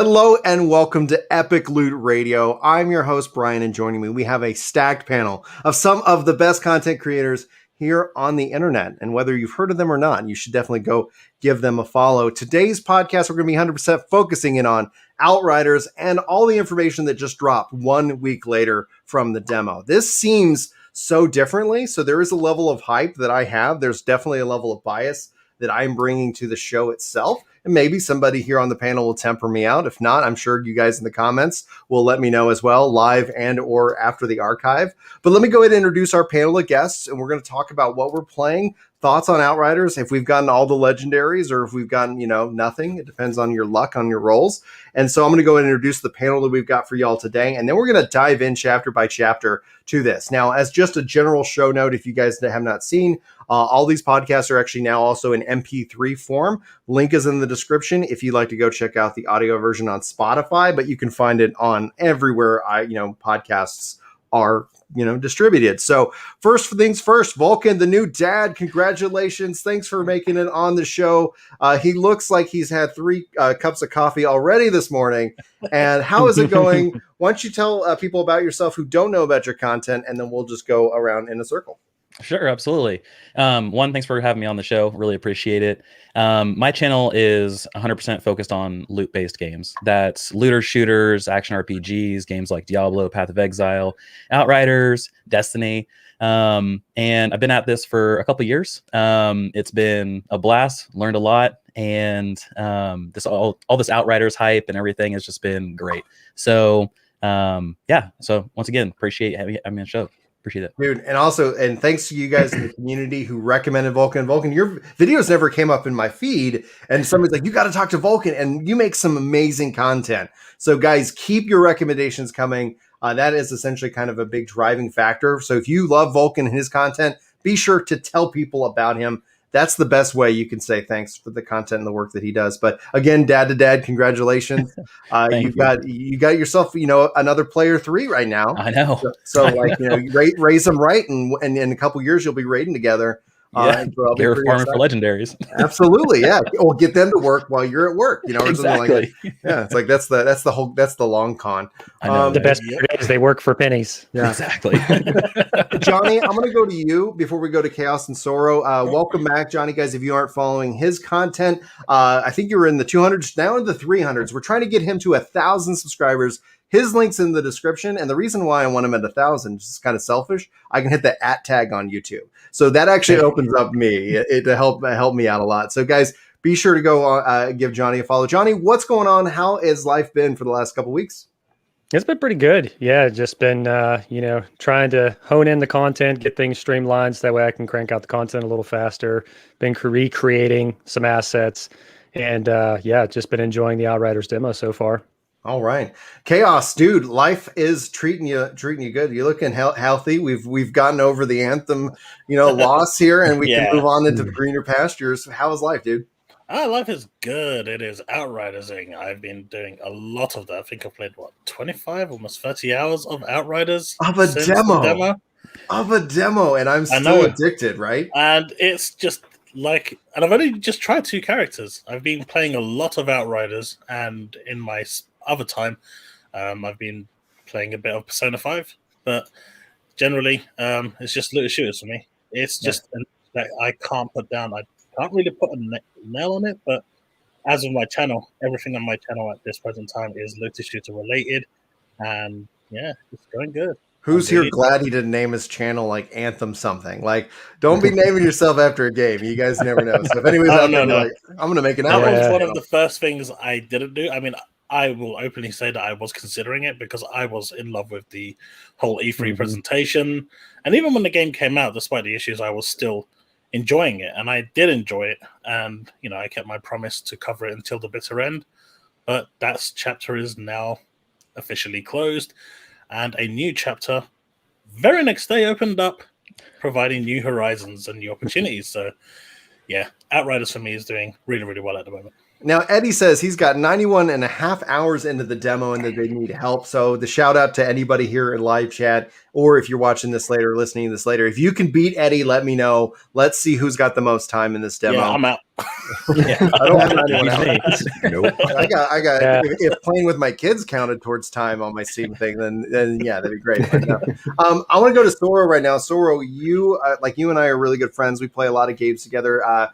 Hello and welcome to Epic Loot Radio. I'm your host, Brian, and joining me, we have a stacked panel of some of the best content creators here on the internet. And whether you've heard of them or not, you should definitely go give them a follow. Today's podcast, we're going to be 100% focusing in on Outriders and all the information that just dropped 1 week later from the demo. This seems so differently, so there is a level of hype that I have. There's definitely a level of bias that I'm bringing to the show itself. And maybe somebody here on the panel will temper me out. If not, I'm sure you guys in the comments will let me know as well, live and or after the archive. But let me go ahead and introduce our panel of guests, and we're going to talk about what we're playing, thoughts on Outriders, if we've gotten all the legendaries or if we've gotten, nothing. It depends on your luck, on your rolls. And so I'm going to go ahead and introduce the panel that we've got for y'all today. And then we're going to dive in chapter by chapter to this. Now, as just a general show note, if you guys have not seen, all these podcasts are actually now also in MP3 form. Link is in the description if you'd like to go check out the audio version on Spotify, but you can find it on everywhere podcasts are distributed. So first things first, Vulcan, the new dad, congratulations. Thanks for making it on the show. He looks like he's had 3 cups of coffee already this morning. And how is it going? Why don't you tell people about yourself who don't know about your content, and then we'll just go around in a circle. Sure, absolutely. Thanks for having me on the show. Really appreciate it. My channel is 100% focused on loot-based games. That's looter shooters, action RPGs, games like Diablo, Path of Exile, Outriders, Destiny. And I've been at this for a couple years. It's been a blast, learned a lot, and all this Outriders hype and everything has just been great. So so once again, appreciate having me on the show. Appreciate it, dude. And thanks to you guys in the community who recommended Vulcan. Vulcan, your videos never came up in my feed, and somebody's like, you got to talk to Vulcan, and you make some amazing content. So guys, keep your recommendations coming. That is essentially kind of a big driving factor. So if you love Vulcan and his content, be sure to tell people about him. That's the best way you can say thanks for the content and the work that he does. But again, dad to dad, congratulations. You got yourself, another player 3 right now. I know. So raise them right. And in a couple years, you'll be raiding together. They're farming for legendaries. Absolutely, yeah. Or get them to work while you're at work. Or exactly. Something like that. Yeah, it's like that's the long con. I know, the best is they work for pennies. Yeah, exactly. Johnny, I'm going to go to you before we go to Chaos and Sorrow. Welcome back, Johnny. Guys, if you aren't following his content, I think you were in the 200s, now in the 300s. We're trying to get him to 1,000 subscribers. His link's in the description, and the reason why I want him at 1,000 is kind of selfish. I can hit the @ on YouTube, so that actually opens up me to help me out a lot. So, guys, be sure to go give Johnny a follow. Johnny, what's going on? How has life been for the last couple weeks? It's been pretty good. Yeah, just been trying to hone in the content, get things streamlined, so that way I can crank out the content a little faster. Been recreating some assets, and just been enjoying the Outriders demo so far. All right, Chaos, dude, life is treating you good. You're looking healthy. We've gotten over the Anthem, loss here, and we can move on into the greener pastures. How is life, dude? Life is good. It is Outriders-ing. I've been doing a lot of that. I think I've played 25, almost 30 hours of Outriders of a demo, and I'm still addicted, right? And it's just and I've only just tried 2 characters. I've been playing a lot of Outriders, and in my other time, I've been playing a bit of Persona 5, but generally, it's just looter shooters for me. It's just that I can't put down. I can't really put a nail on it, but as of my channel, everything on my channel at this present time is looter shooter related, and it's going good. Who's here glad he didn't name his channel like Anthem something? Like, don't be naming yourself after a game. You guys never know. So if anyone's out there, like, I'm going to make an That was one of the first things I didn't do. I mean, I will openly say that I was considering it because I was in love with the whole E3 presentation. And even when the game came out, despite the issues, I was still enjoying it. And I did enjoy it. And, I kept my promise to cover it until the bitter end. But that chapter is now officially closed. And a new chapter, very next day, opened up, providing new horizons and new opportunities. So, Outriders for me is doing really, really well at the moment. Now, Eddie says he's got 91 and a half hours into the demo and that they need help. So the shout out to anybody here in live chat, or if you're watching this later, listening to this later, if you can beat Eddie, let me know. Let's see who's got the most time in this demo. Yeah, I'm out. Yeah. I don't have 91 hours. Nope. I got. Yeah. If playing with my kids counted towards time on my Steam thing, then yeah, that'd be great. But no. I want to go to Soro right now. Soro, you you and I are really good friends. We play a lot of games together. I'm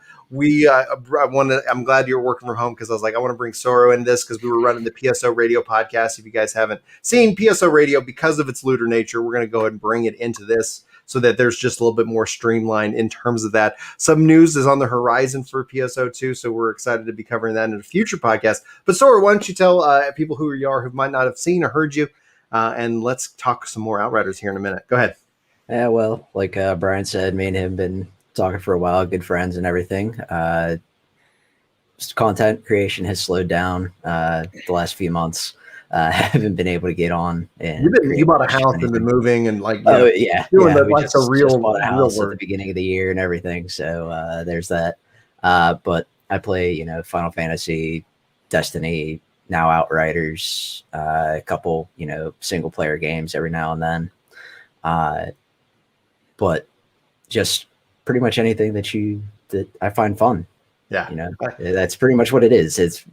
glad you're working from home because I was like, I want to bring Soro in this because we were running the PSO Radio podcast. If you guys haven't seen PSO Radio, because of its looter nature, we're going to go ahead and bring it into this so that there's just a little bit more streamlined in terms of that. Some news is on the horizon for PSO too, so we're excited to be covering that in a future podcast. But Sora, why don't you tell people who you are who might not have seen or heard you, and let's talk some more Outriders here in a minute. Go ahead. Yeah, well, like Brian said, me and him been talking for a while, good friends and everything. Just content creation has slowed down the last few months. Haven't been able to get on. And you bought a house and been moving and doing we just bought a house real at the beginning of the year and everything. So there's that. But I play, Final Fantasy, Destiny, now Outriders, a couple, single player games every now and then. But just pretty much anything that I find fun. Yeah. That's pretty much what it is. It's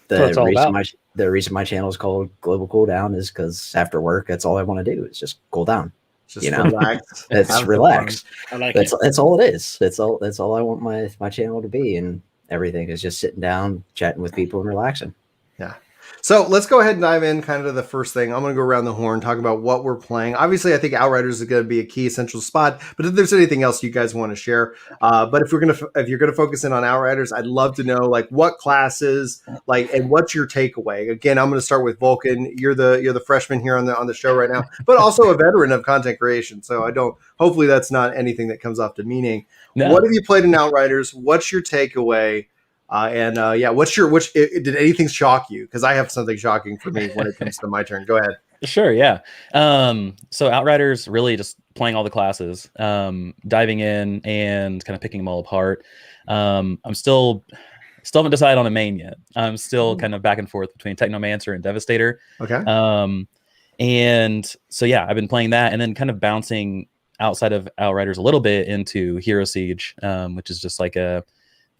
the reason my channel is called Global Cooldown is because after work, that's all I want to do is just cool down. Just relax. It's relax. I like That's all it is. That's all I want my channel to be, and everything is just sitting down, chatting with people, and relaxing. Yeah. So let's go ahead and dive in kind of the first thing. I'm going to go around the horn, talk about what we're playing. Obviously, I think Outriders is going to be a key essential spot, but if there's anything else you guys want to share, but if you're going to focus in on Outriders, I'd love to know what classes, and what's your takeaway. Again, I'm going to start with Vulcan. You're the freshman here on the show right now, but also a veteran of content creation. So hopefully that's not anything that comes off demeaning. No. What have you played in Outriders? What's your takeaway? Did anything shock you? Because I have something shocking for me when it comes to my turn. Go ahead. Sure, yeah. So Outriders, really just playing all the classes, diving in and kind of picking them all apart. I'm still haven't decided on a main yet. I'm still kind of back and forth between Technomancer and Devastator. Okay. And so yeah, I've been playing that and then kind of bouncing outside of Outriders a little bit into Hero Siege, which is just like a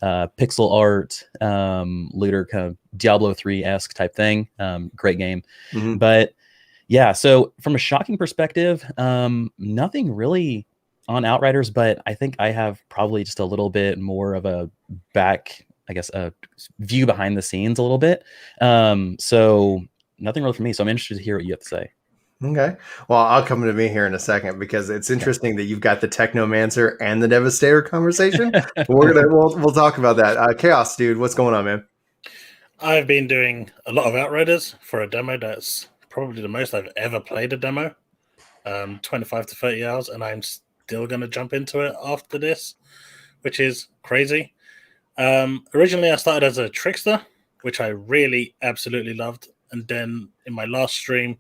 pixel art looter kind of Diablo 3-esque type thing. Great game. Mm-hmm. But yeah, so from a shocking perspective, nothing really on Outriders, but I think I have probably just a little bit more of a a view behind the scenes a little bit. So nothing really for me. So I'm interested to hear what you have to say. Okay. Well, I'll come to me here in a second because it's interesting that you've got the Technomancer and the Devastator conversation. We'll talk about that. Chaos, dude, what's going on, man? I've been doing a lot of Outriders for a demo that's probably the most I've ever played a demo. 25 to 30 hours, and I'm still going to jump into it after this, which is crazy. Originally, I started as a Trickster, which I really absolutely loved. And then in my last stream,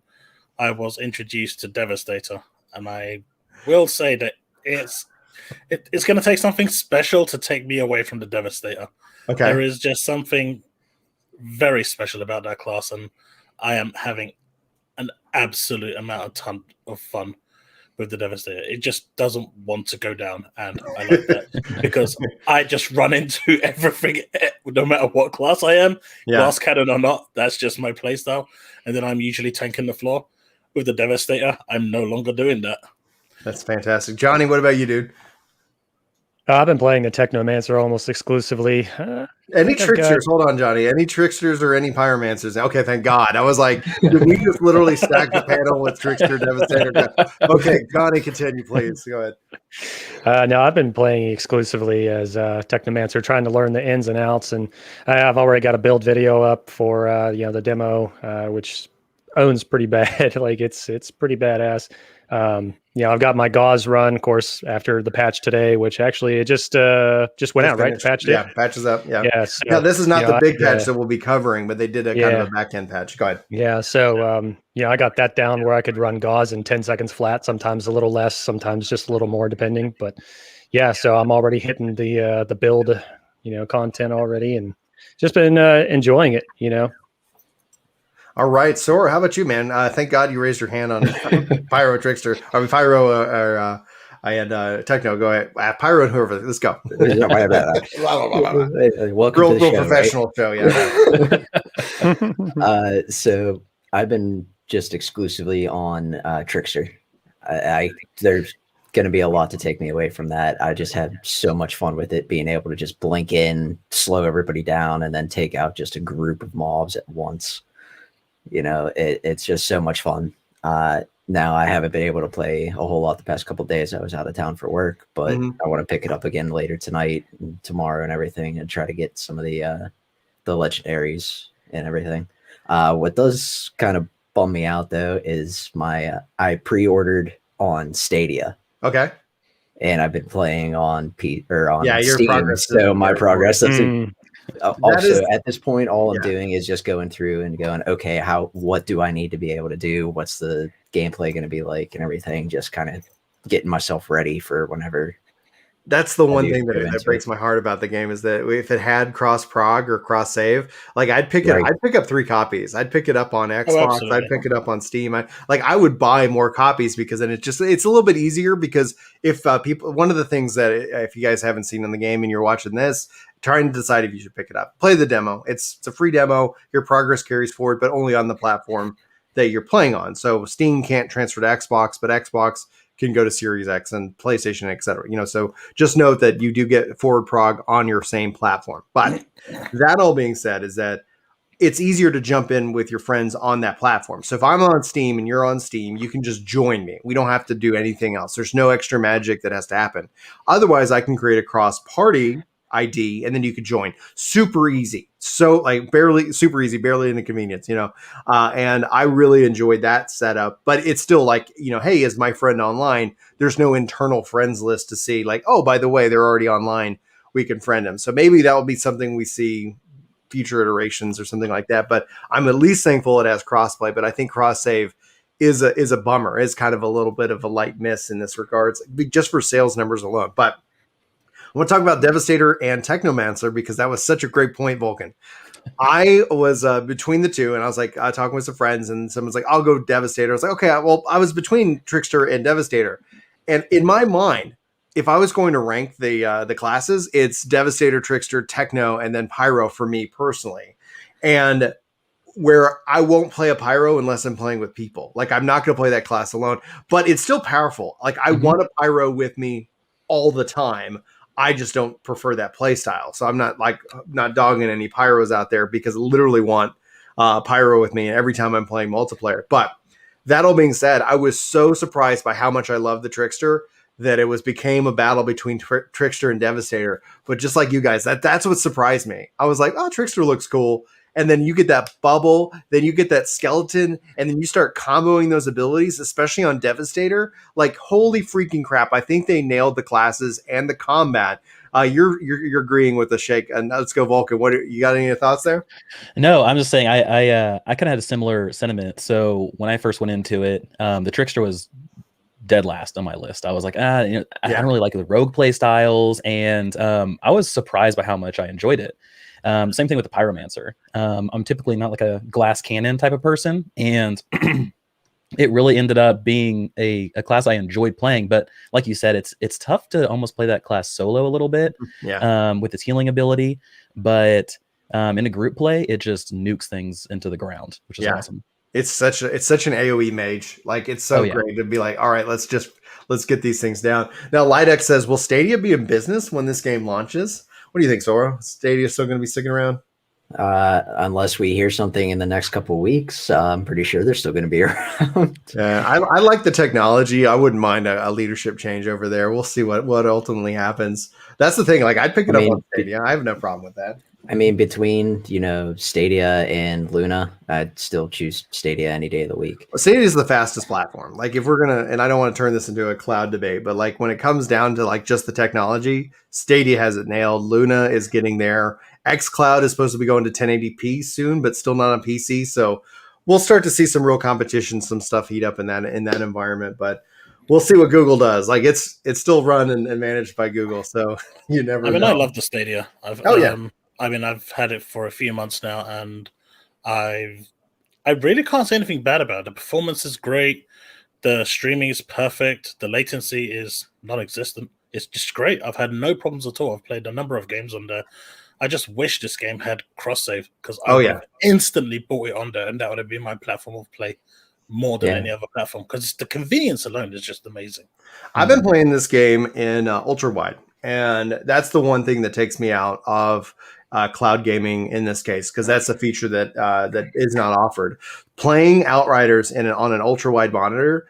I was introduced to Devastator, and I will say that it's going to take something special to take me away from the Devastator. Okay. There is just something very special about that class, and I am having an absolute ton of fun with the Devastator. It just doesn't want to go down, and I like that because I just run into everything, no matter what class I am, glass cannon or not. That's just my playstyle, and then I'm usually tanking the floor. With the Devastator, I'm no longer doing that. That's fantastic. Johnny, what about you, dude? I've been playing the Technomancer almost exclusively. Any tricksters? Hold on, Johnny. Any tricksters or any pyromancers? Okay, thank God. I was like, did we just literally stack the panel with trickster, Devastator? Okay, Johnny, continue, please. Go ahead. No, I've been playing exclusively as Technomancer, trying to learn the ins and outs, and I've already got a build video up for the demo, which owns pretty bad. It's pretty badass. I've got my gauze run, of course, after the patch today, which actually it just went out, right? The patch did? Yeah, patches up. Yeah. Yeah. So, this is not the big patch that we'll be covering, but they did a kind of a back end patch. Go ahead. Yeah. So I got that down where I could run gauze in 10 seconds flat, sometimes a little less, sometimes just a little more, depending. But yeah, so I'm already hitting the build, content already, and just been enjoying it, you know. All right, Sora, how about you, man? Thank God you raised your hand on Pyro Trickster. I mean, Pyro I had Techno. Go ahead. Pyro and whoever. Let's go. Welcome to the Real show, professional show, yeah. So I've been just exclusively on Trickster. There's going to be a lot to take me away from that. I just had so much fun with it, being able to just blink in, slow everybody down, and then take out just a group of mobs at once. You know, it's just so much fun. Now I haven't been able to play a whole lot the past couple of days. I was out of town for work, but I want to pick it up again later tonight and tomorrow and everything, and try to get some of the legendaries and everything. What does kind of bum me out though is I pre-ordered on Stadia. Okay. And I've been playing on your Steam. progress. So my progress also at this point, all I'm Yeah. doing is just going through and going, okay, what do I need to be able to do? What's the gameplay going to be like and everything? Just kind of getting myself ready for whenever. That's the one thing that breaks my heart about the game is that if it had cross prog or cross save, like I'd pick up 3 copies. I'd pick it up on Xbox. I'd pick it up on Steam. I would buy more copies because then it's a little bit easier because if one of the things that if you guys haven't seen in the game and you're watching this, trying to decide if you should pick it up, play the demo. It's a free demo. Your progress carries forward, but only on the platform that you're playing on. So Steam can't transfer to Xbox, but Xbox can go to Series X and PlayStation, etc. You know, so just note that you do get forward prog on your same platform. But that all being said, is that it's easier to jump in with your friends on that platform. So if I'm on Steam and you're on Steam, you can just join me. We don't have to do anything else. There's no extra magic that has to happen. Otherwise, I can create a cross-party ID and then you could join. Super easy. So like super easy, barely an inconvenience, you know. And I really enjoyed that setup, but it's still like, you know, hey, is my friend online? There's no internal friends list to see like, oh, by the way, they're already online. We can friend them. So maybe that will be something we see future iterations or something like that. But I'm at least thankful it has crossplay, but I think cross save is a bummer. Is kind of a little bit of a light miss in this regards, just for sales numbers alone. But I want to talk about Devastator and Technomancer because that was such a great point, Vulcan. I was between the two, and I was like talking with some friends, and someone's like, "I'll go Devastator." I was like, "Okay." Well, I was between Trickster and Devastator, and in my mind, if I was going to rank the classes, it's Devastator, Trickster, Techno, and then Pyro for me personally. And where I won't play a Pyro unless I'm playing with people. Like I'm not going to play that class alone, but it's still powerful. Like I want a Pyro with me all the time. I just don't prefer that play style. So I'm not dogging any Pyros out there because I literally want Pyro with me every time I'm playing multiplayer. But that all being said, I was so surprised by how much I love the Trickster that it became a battle between Trickster and Devastator. But just like you guys, that's what surprised me. I was like, oh, Trickster looks cool. And then you get that bubble, then you get that skeleton, and then you start comboing those abilities, especially on Devastator. Like, holy freaking crap. I think they nailed the classes and the combat. You're agreeing with the shake. And let's go, Vulcan. What you got any thoughts there? No, I'm just saying I kind of had a similar sentiment. So when I first went into it, the Trickster was dead last on my list. I was like, I don't really like the rogue play styles, and I was surprised by how much I enjoyed it. Same thing with the Pyromancer. I'm typically not like a glass cannon type of person, and it really ended up being a class I enjoyed playing. But like you said, it's tough to almost play that class solo a little bit, with its healing ability. But in a group play, it just nukes things into the ground, which is awesome. It's such an AoE mage. Like it's so great to be like, all right, let's get these things down. Now, Lidex says, will Stadia be in business when this game launches? What do you think, Sora? Stadia still going to be sticking around? Unless we hear something in the next couple of weeks, I'm pretty sure they're still going to be around. Yeah, I like the technology. I wouldn't mind a leadership change over there. We'll see what ultimately happens. That's the thing. Like I'd pick it up on Stadia. I have no problem with that. I mean, between Stadia and Luna, I'd still choose Stadia any day of the week. Stadia is the fastest platform. Like if we're gonna, and I don't want to turn this into a cloud debate, but like when it comes down to like just the technology, Stadia has it nailed. Luna is getting there. xCloud is supposed to be going to 1080p soon, but still not on PC. So we'll start to see some real competition, some stuff heat up in that environment. But we'll see what Google does. Like it's still run and managed by Google, so you never. I mean, I love the Stadia. I mean, I've had it for a few months now, and I really can't say anything bad about it. The performance is great. The streaming is perfect. The latency is non-existent. It's just great. I've had no problems at all. I've played a number of games on there. I just wish this game had cross-save, because I would have instantly bought it on there, and that would have been my platform of play more than any other platform, because the convenience alone is just amazing. I've been playing this game in ultra wide, and that's the one thing that takes me out of cloud gaming in this case, because that's a feature that that is not offered. Playing Outriders on an ultra wide monitor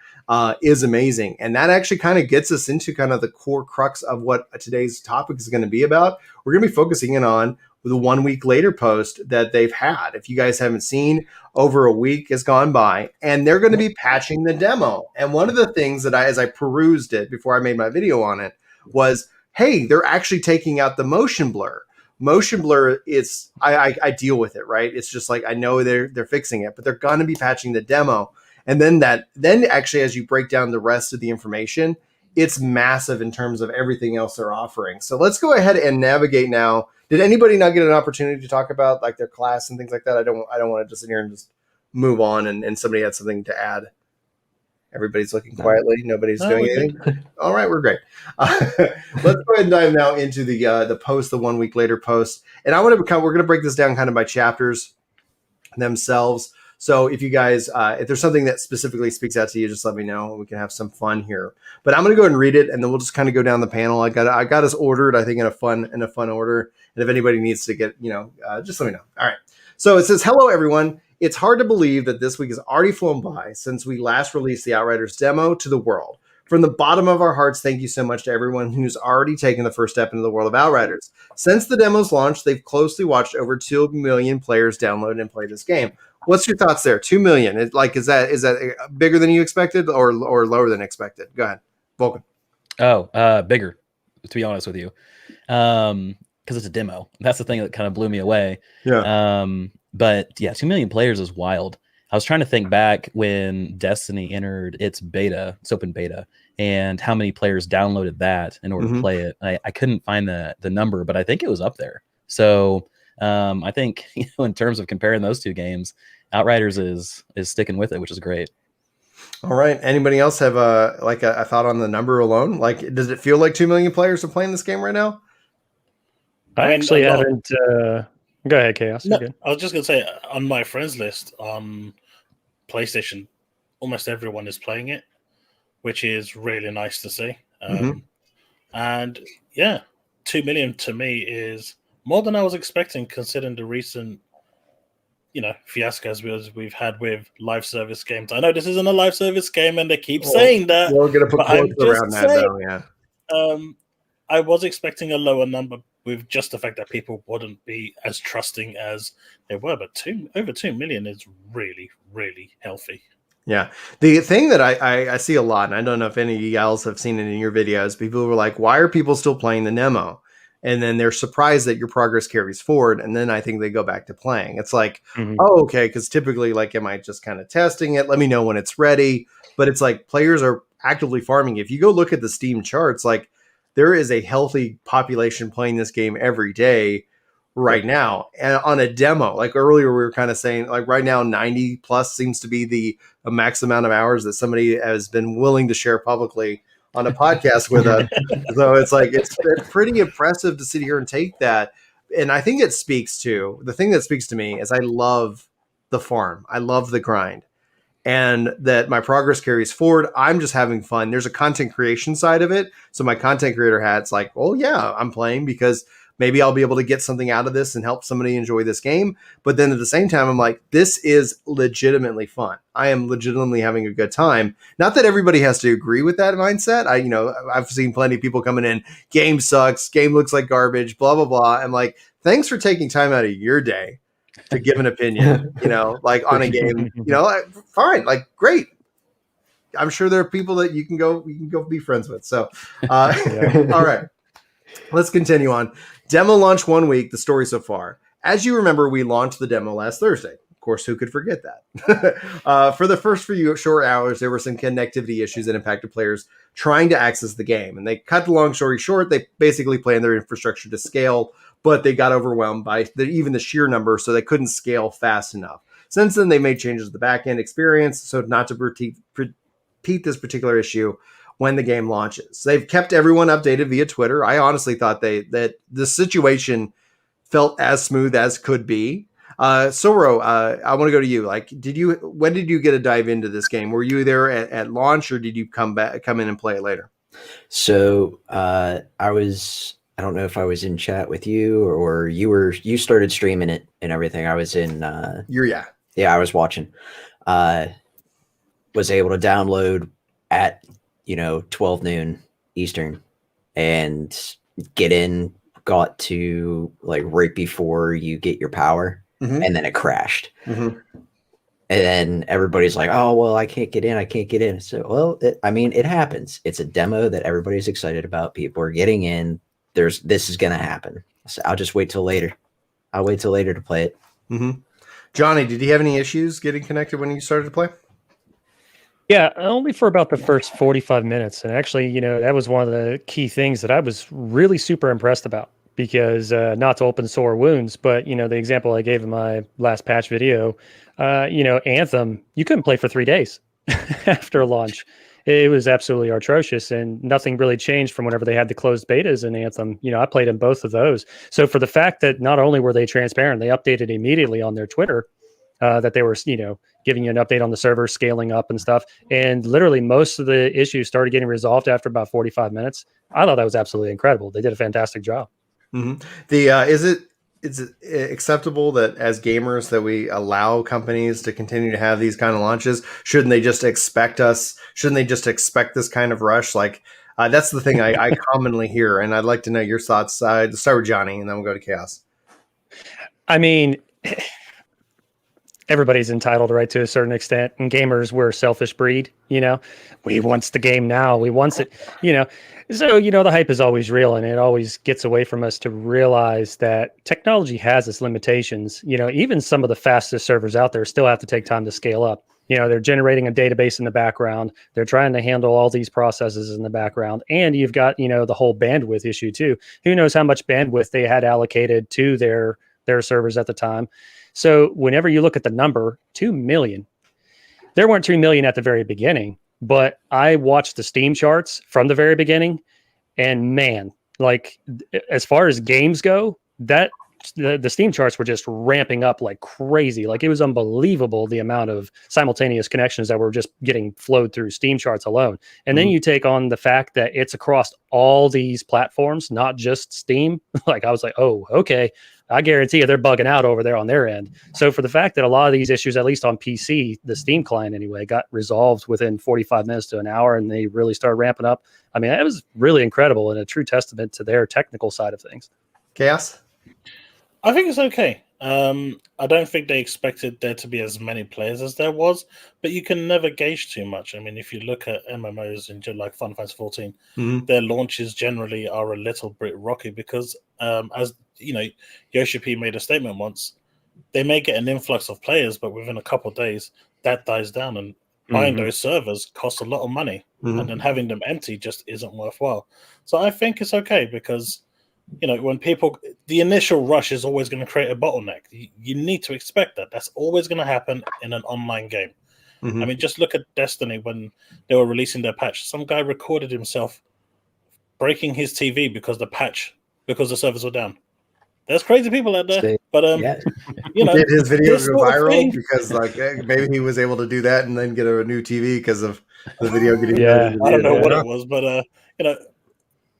is amazing, and that actually kind of gets us into kind of the core crux of what today's topic is going to be about. We're going to be focusing in on the 1 week later post that they've had. If you guys haven't seen, over a week has gone by, and they're going to be patching the demo. And one of the things that as I perused it before I made my video on it was, hey, they're actually taking out the motion blur. Motion blur is, I deal with it, right? It's just like, I know they're fixing it, but they're going to be patching the demo. And then actually, as you break down the rest of the information, it's massive in terms of everything else they're offering. So let's go ahead and navigate now. Did anybody not get an opportunity to talk about like their class and things like that? I don't want to just sit here and just move on and somebody had something to add. Everybody's looking quietly. Nobody's doing anything. All right, we're great. Let's go ahead and dive now into the post, the 1 week later post. And we're going to break this down kind of by chapters themselves. So if you guys, if there's something that specifically speaks out to you, just let me know and we can have some fun here. But I'm going to go ahead and read it, and then we'll just kind of go down the panel. I got us ordered, I think, in a fun order. And if anybody needs to get, just let me know. All right. So it says, hello, everyone. It's hard to believe that this week has already flown by since we last released the Outriders demo to the world. From the bottom of our hearts, thank you so much to everyone who's already taken the first step into the world of Outriders. Since the demo's launch, they've closely watched over 2 million players download and play this game. What's your thoughts there? 2 million. Is that bigger than you expected or lower than expected? Go ahead, Vulcan. Bigger, to be honest with you, because it's a demo. That's the thing that kind of blew me away. Yeah. But yeah, 2 million players is wild. I was trying to think back when Destiny entered its open beta, and how many players downloaded that in order to play it. I couldn't find the number, but I think it was up there. So I think, in terms of comparing those two games, Outriders is sticking with it, which is great. All right. Anybody else have a thought on the number alone? Like, does it feel like 2 million players are playing this game right now? I actually haven't. Go ahead, Chaos. No, I was just going to say, on my friends list on PlayStation, almost everyone is playing it, which is really nice to see. And yeah, 2 million to me is more than I was expecting, considering the recent, fiascos we've had with live service games. I know this isn't a live service game, and they keep saying that. We're going to put quotes around that, though. Yeah. I was expecting a lower number, with just the fact that people wouldn't be as trusting as they were, but over 2 million is really, really healthy. Yeah. The thing that I see a lot, and I don't know if any of you guys have seen it in your videos, people were like, why are people still playing the demo? And then they're surprised that your progress carries forward. And then I think they go back to playing. It's like, oh, okay. Because typically, like, am I just kind of testing it? Let me know when it's ready. But it's like players are actively farming. If you go look at the Steam charts, like, there is a healthy population playing this game every day right now. And on a demo, like earlier, we were kind of saying, like, right now, 90 plus seems to be the max amount of hours that somebody has been willing to share publicly on a podcast with us. So it's like, it's pretty impressive to sit here and take that. And I think the thing that speaks to me is I love the farm. I love the grind. And that my progress carries forward. I'm just having fun. There's a content creation side of it. So my content creator hat's like, oh yeah, I'm playing because maybe I'll be able to get something out of this and help somebody enjoy this game. But then at the same time, I'm like, this is legitimately fun. I am legitimately having a good time. Not that everybody has to agree with that mindset. I've seen plenty of people coming in, game sucks, game looks like garbage, blah, blah, blah. I'm like, thanks for taking time out of your day to give an opinion, like on a game, fine, like, great. I'm sure there are people that you can go be friends with. So, All right, let's continue on. Demo launch 1 week, the story so far. As you remember, we launched the demo last Thursday. Of course, who could forget that? For the first few short hours, there were some connectivity issues that impacted players trying to access the game. And they cut the long story short. They basically planned their infrastructure to scale but they got overwhelmed by even the sheer number, so they couldn't scale fast enough. Since then, they made changes to the back-end experience, so not to repeat this particular issue when the game launches. They've kept everyone updated via Twitter. I honestly thought that the situation felt as smooth as could be. Soro, I want to go to you. Like, when did you get a dive into this game? Were you there at launch, or did you come in and play it later? So I don't know if I was in chat with you or you started streaming it and everything. I was in I was watching. Was able to download at 12 noon Eastern and get in, got to like right before you get your power, and then it crashed. And then everybody's like, oh, well, I can't get in. So, well, it happens. It's a demo that everybody's excited about. People are getting in. This is going to happen. So I'll just wait till later. I'll wait till later to play it. Johnny, did you have any issues getting connected when you started to play? Yeah, only for about the first 45 minutes. And actually, that was one of the key things that I was really super impressed about, because not to open sore wounds, but, the example I gave in my last patch video, Anthem, you couldn't play for 3 days after launch. It was absolutely atrocious, and nothing really changed from whenever they had the closed betas in Anthem. I played in both of those. So for the fact that not only were they transparent, they updated immediately on their Twitter that they were, giving you an update on the server, scaling up and stuff. And literally most of the issues started getting resolved after about 45 minutes. I thought that was absolutely incredible. They did a fantastic job. Is it acceptable that as gamers that we allow companies to continue to have these kind of launches? Shouldn't they just expect this kind of rush? Like, that's the thing I commonly hear, and I'd like to know your thoughts. Let's start with Johnny, and then we'll go to Chaos. I mean, everybody's entitled, right, to a certain extent. And gamers, we're a selfish breed, We wants the game now. We wants it, So, the hype is always real, and it always gets away from us to realize that technology has its limitations. Even some of the fastest servers out there still have to take time to scale up. They're generating a database in the background. They're trying to handle all these processes in the background. And you've got, the whole bandwidth issue too. Who knows how much bandwidth they had allocated to their servers at the time. So whenever you look at the number, 2 million, there weren't 2 million at the very beginning, but I watched the Steam charts from the very beginning, and man, like as far as games go, that the Steam charts were just ramping up like crazy. Like it was unbelievable the amount of simultaneous connections that were just getting flowed through Steam charts alone. And then you take on the fact that it's across all these platforms, not just Steam. Like I was like, oh, okay. I guarantee you they're bugging out over there on their end. So for the fact that a lot of these issues, at least on PC, the Steam client anyway, got resolved within 45 minutes to an hour, and they really started ramping up. I mean, that was really incredible and a true testament to their technical side of things. Chaos? I think it's okay. I don't think they expected there to be as many players as there was, but you can never gauge too much. I mean, if you look at MMOs in like Final Fantasy 14, their launches generally are a little bit rocky because, as you know, Yoshi P made a statement once, they may get an influx of players, but within a couple of days, that dies down, and buying those servers costs a lot of money, and then having them empty just isn't worthwhile. So I think it's okay because, you know, when people, the initial rush is always going to create a bottleneck. You need to expect that. That's always going to happen in an online game. I mean, just look at Destiny when they were releasing their patch. Some guy recorded himself breaking his TV because the servers were down. There's crazy people out there, but you know, did his video go viral because like maybe he was able to do that and then get a new TV because of the video getting I don't know what it was, but you know,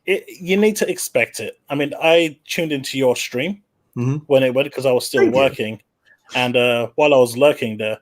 you need to expect it. I mean, I tuned into your stream when it went because I was still working, and while I was lurking there,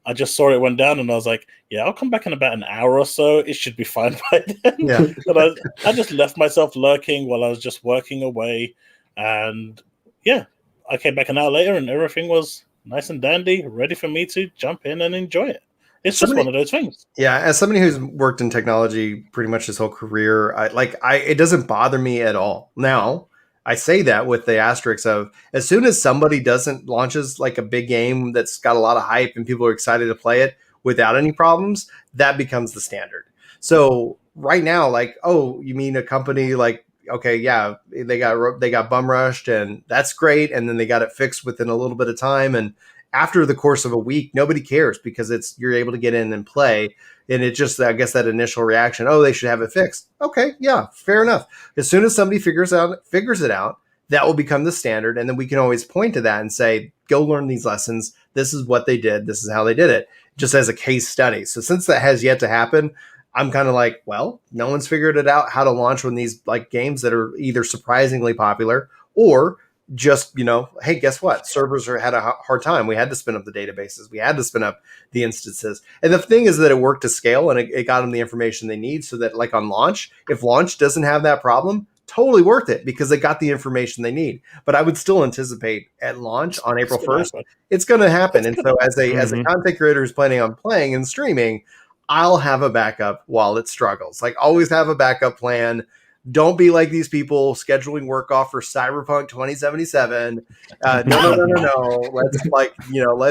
I just saw it went down, and I was like, "Yeah, I'll come back in about an hour or so. It should be fine by then." Yeah, but I just left myself lurking while I was just working away. And yeah, I came back an hour later and everything was nice and dandy, ready for me to jump in and enjoy it. It's just one of those things. Yeah, as somebody who's worked in technology pretty much his whole career, it doesn't bother me at all. Now, I say that with the asterisk of as soon as somebody launches like a big game that's got a lot of hype and people are excited to play it without any problems, that becomes the standard. So right now, like, oh, you mean a company like okay, yeah, they got bum rushed, and that's great, and then they got it fixed within a little bit of time, and after the course of a week, nobody cares because you're able to get in and play. And it just, I guess, that initial reaction, oh, they should have it fixed. Okay, yeah, fair enough. As soon as somebody figures it out, that will become the standard. And then we can always point to that and say, go learn these lessons. This is what they did. This is how they did it, just as a case study. So since that has yet to happen, I'm kind of like, well, no one's figured it out how to launch one of these like games that are either surprisingly popular or just, hey, guess what? Servers had a hard time. We had to spin up the databases. We had to spin up the instances. And the thing is that it worked to scale, and it got them the information they need so that, like on launch, if launch doesn't have that problem, totally worth it because they got the information they need. But I would still anticipate at launch on April 1st, it's going to happen. And so as a content creator who's planning on playing and streaming, I'll have a backup while it struggles. Like, always have a backup plan. Don't be like these people scheduling work off for Cyberpunk 2077. No.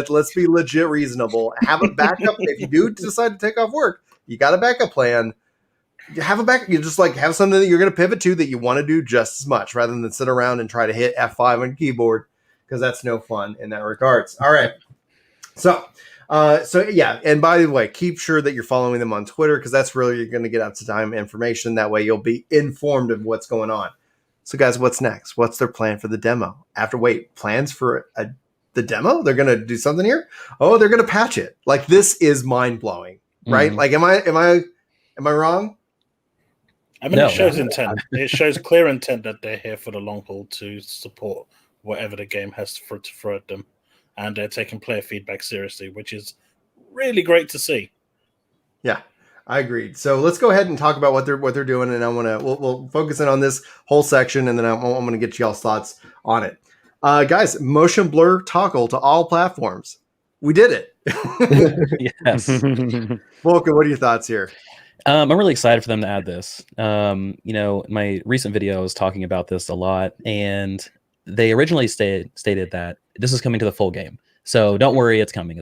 Let's be legit reasonable. Have a backup. If you do decide to take off work, you got a backup plan. You have a backup. You just like have something that you're going to pivot to that you want to do just as much rather than sit around and try to hit F5 on your keyboard, because that's no fun in that regards. All right. So yeah, and by the way, keep sure that you're following them on Twitter, because that's really, you're going to get up to time information. That way you'll be informed of what's going on. So guys, what's next? What's their plan for the demo? Plans for the demo? They're going to do something here? Oh, they're going to patch it. Like, this is mind blowing, right? Like, am I wrong? I mean, no, it shows intent. It shows clear intent that they're here for the long haul to support whatever the game has to throw at them. And they're taking player feedback seriously, which is really great to see. Yeah, I agreed. So let's go ahead and talk about what they're doing, and we'll focus in on this whole section, and then I'm going to get y'all's thoughts on it. Guys, motion blur toggle to all platforms. We did it. Yes. Volker, what are your thoughts here? I'm really excited for them to add this. My recent video I was talking about this a lot, and they originally stated that this is coming to the full game. So don't worry, it's coming.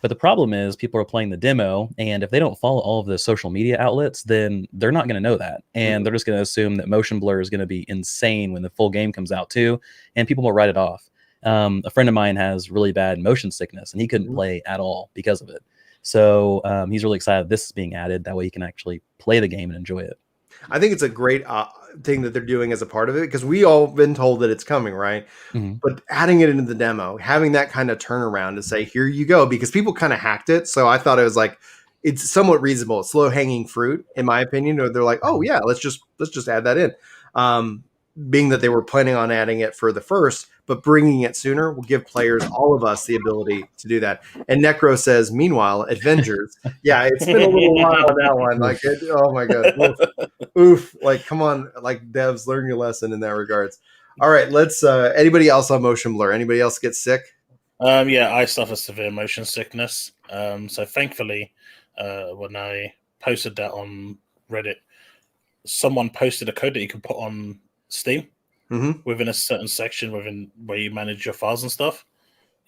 But the problem is people are playing the demo, and if they don't follow all of the social media outlets, then they're not going to know that. And they're just going to assume that motion blur is going to be insane when the full game comes out too, and people will write it off. A friend of mine has really bad motion sickness, and he couldn't play at all because of it. So he's really excited this is being added. That way he can actually play the game and enjoy it. I think it's a great thing that they're doing as a part of it, because we all been told that it's coming, right? Mm-hmm. But adding it into the demo, having that kind of turnaround to say, here you go, because people kind of hacked it. So I thought it was like, it's somewhat reasonable. It's low hanging fruit, in my opinion. Or they're like, oh yeah, let's just add that in. Being that they were planning on adding it for the first, but bringing it sooner will give players, all of us, the ability to do that. And Necro says, meanwhile, Avengers. Yeah, it's been a little while on that one. Like, oh my God. Oof. Like, come on. Like, devs, learn your lesson in that regards. All right, let's, anybody else on motion blur? Anybody else get sick? Yeah, I suffer severe motion sickness. So thankfully, when I posted that on Reddit, someone posted a code that you can put on Steam within a certain section where you manage your files and stuff.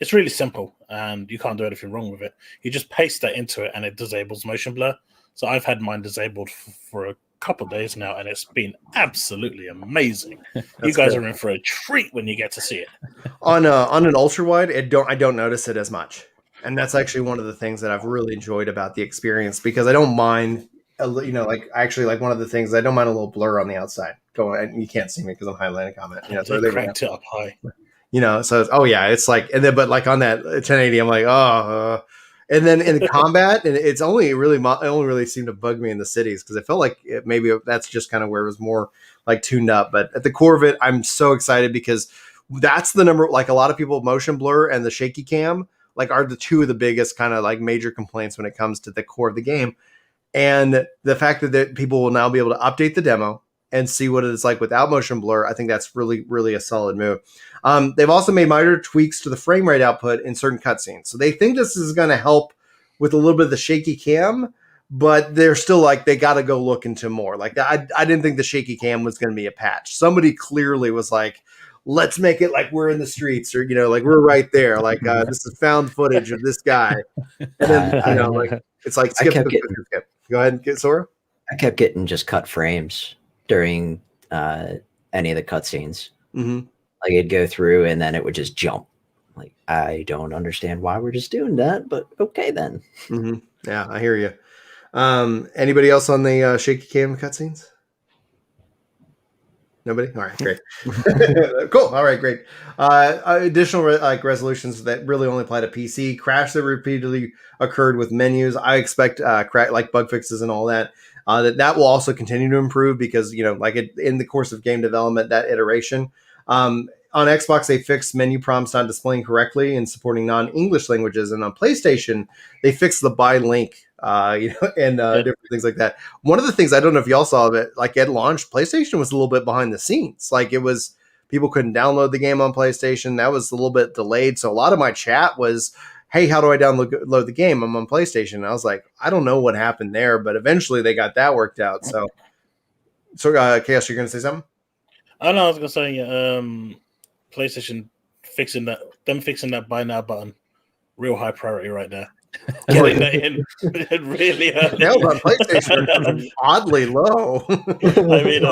It's really simple, and you can't do anything wrong with it. You just paste that into it, and it disables motion blur. So I've had mine disabled for a couple of days now, and it's been absolutely amazing. You guys are in for a treat when you get to see it. On an ultra wide, I don't notice it as much, and that's actually one of the things that I've really enjoyed about the experience, because I don't mind. Like one of the things, I don't mind a little blur on the outside. You can't see me because I'm highlighting a comment. So they cranked it up high. So it's like, and then but like on that 1080, I'm like, and then in combat, and it only really seemed to bug me in the cities, because I felt like maybe that's just kind of where it was more like tuned up. But at the core of it, I'm so excited, because that's the number. Like, a lot of people, motion blur and the shaky cam are the two of the biggest kind of like major complaints when it comes to the core of the game. And the fact that people will now be able to update the demo and see what it's like without motion blur, I think that's really, really a solid move. They've also made minor tweaks to the frame rate output in certain cutscenes. So they think this is going to help with a little bit of the shaky cam, but they're still like, they got to go look into more. Like, I didn't think the shaky cam was going to be a patch. Somebody clearly was like, let's make it like we're in the streets, or, like we're right there. Like, this is found footage of this guy. And then, it's like, skip. Go ahead and get Sora. I kept getting just cut frames during any of the cutscenes. Mm-hmm. Like it'd go through and then it would just jump. Like I don't understand why we're just doing that, but okay then. Mm-hmm. Yeah, I hear you. Anybody else on the shaky cam cutscenes? Nobody? All right, great. Cool. All right, great. Additional resolutions that really only apply to PC. Crash that repeatedly occurred with menus. I expect like bug fixes and all that. That will also continue to improve because in the course of game development, that iteration. On Xbox, they fixed menu prompts not displaying correctly and supporting non-English languages, and on PlayStation, they fixed the buy link, and different things like that. One of the things I don't know if y'all saw, but like at launch, PlayStation was a little bit behind the scenes. Like it was, people couldn't download the game on PlayStation. That was a little bit delayed. So a lot of my chat was, "Hey, how do I download the game? I'm on PlayStation." And I was like, I don't know what happened there, but eventually they got that worked out. So Chaos, you're going to say something? Oh no, I was going to say, PlayStation fixing that buy now button, real high priority right there. Getting that in really early. That was on PlayStation oddly low. I mean,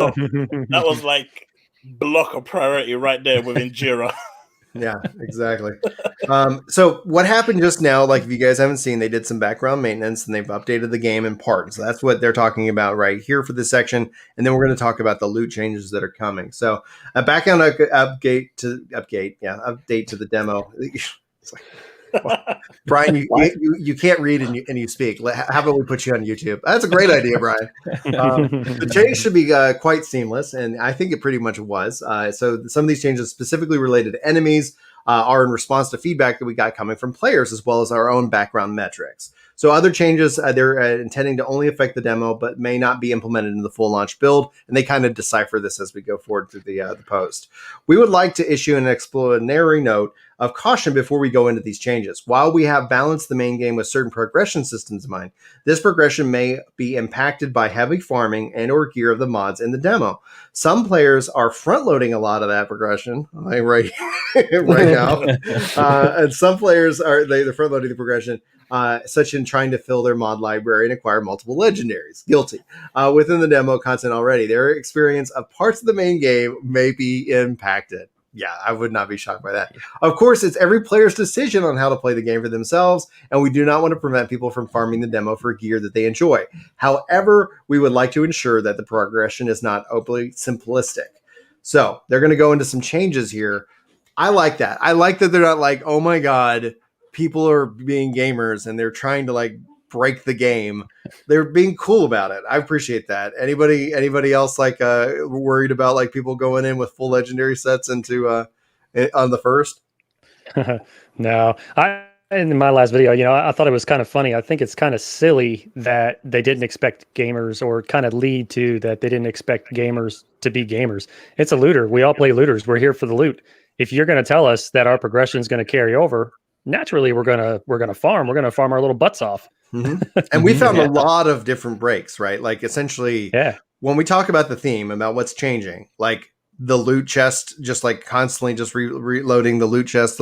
that was like block of priority right there within Jira. Yeah, exactly. So what happened just now, like if you guys haven't seen, they did some background maintenance and they've updated the game in part. So that's what they're talking about right here for this section. And then we're going to talk about the loot changes that are coming. So a background update to the demo. Brian, you can't read and you speak. How about we put you on YouTube? That's a great idea, Brian. The change should be quite seamless, and I think it pretty much was. So some of these changes specifically related to enemies are in response to feedback that we got coming from players, as well as our own background metrics. So other changes, they're intending to only affect the demo, but may not be implemented in the full launch build, and they kind of decipher this as we go forward through the post. We would like to issue an explanatory note of caution before we go into these changes. While we have balanced the main game with certain progression systems in mind, this progression may be impacted by heavy farming and or gear of the mods in the demo. Some players are front-loading a lot of that progression right now, and some players they're front-loading the progression, such in trying to fill their mod library and acquire multiple legendaries. Guilty. Within the demo content already, their experience of parts of the main game may be impacted. Yeah, I would not be shocked by that. Of course, it's every player's decision on how to play the game for themselves, and we do not want to prevent people from farming the demo for gear that they enjoy. However, we would like to ensure that the progression is not overly simplistic. So they're going to go into some changes here. I like that. I like that they're not like, oh my God, people are being gamers and they're trying to like break the game. They're being cool about it. I appreciate that. Anybody else like worried about like people going in with full legendary sets into on the first? No, in my last video, I thought it was kind of funny. I think it's kind of silly that they didn't expect gamers, or kind of lead to that they didn't expect gamers to be gamers. It's a looter. We all play looters. We're here for the loot. If you're going to tell us that our progression is going to carry over, naturally we're gonna farm. We're gonna farm our little butts off. Mm-hmm. And we found a lot of different breaks, right? Like essentially, when we talk about the theme, about what's changing, like the loot chest, just like constantly just reloading the loot chest,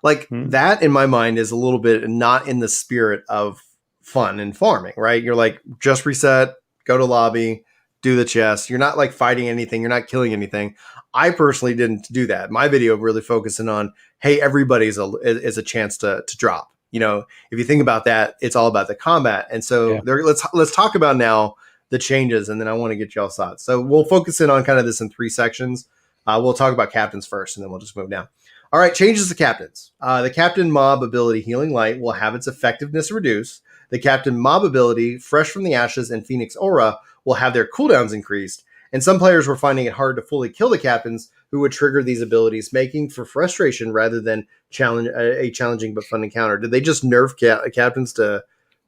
like that in my mind is a little bit not in the spirit of fun and farming, right? You're like, just reset, go to lobby, do the chest. You're not like fighting anything. You're not killing anything. I personally didn't do that. My video really focusing on, hey, everybody's is a chance to drop. If you think about that, it's all about the combat. And so let's talk about now the changes, and then I want to get y'all's thoughts. So we'll focus in on kind of this in three sections. We'll talk about captains first, and then we'll just move down. All right, changes to captains. The captain mob ability Healing Light will have its effectiveness reduced. The captain mob ability Fresh from the Ashes and Phoenix Aura will have their cooldowns increased. And some players were finding it hard to fully kill the captains who would trigger these abilities, making for frustration rather than a challenging but fun encounter. Did they just nerf captains to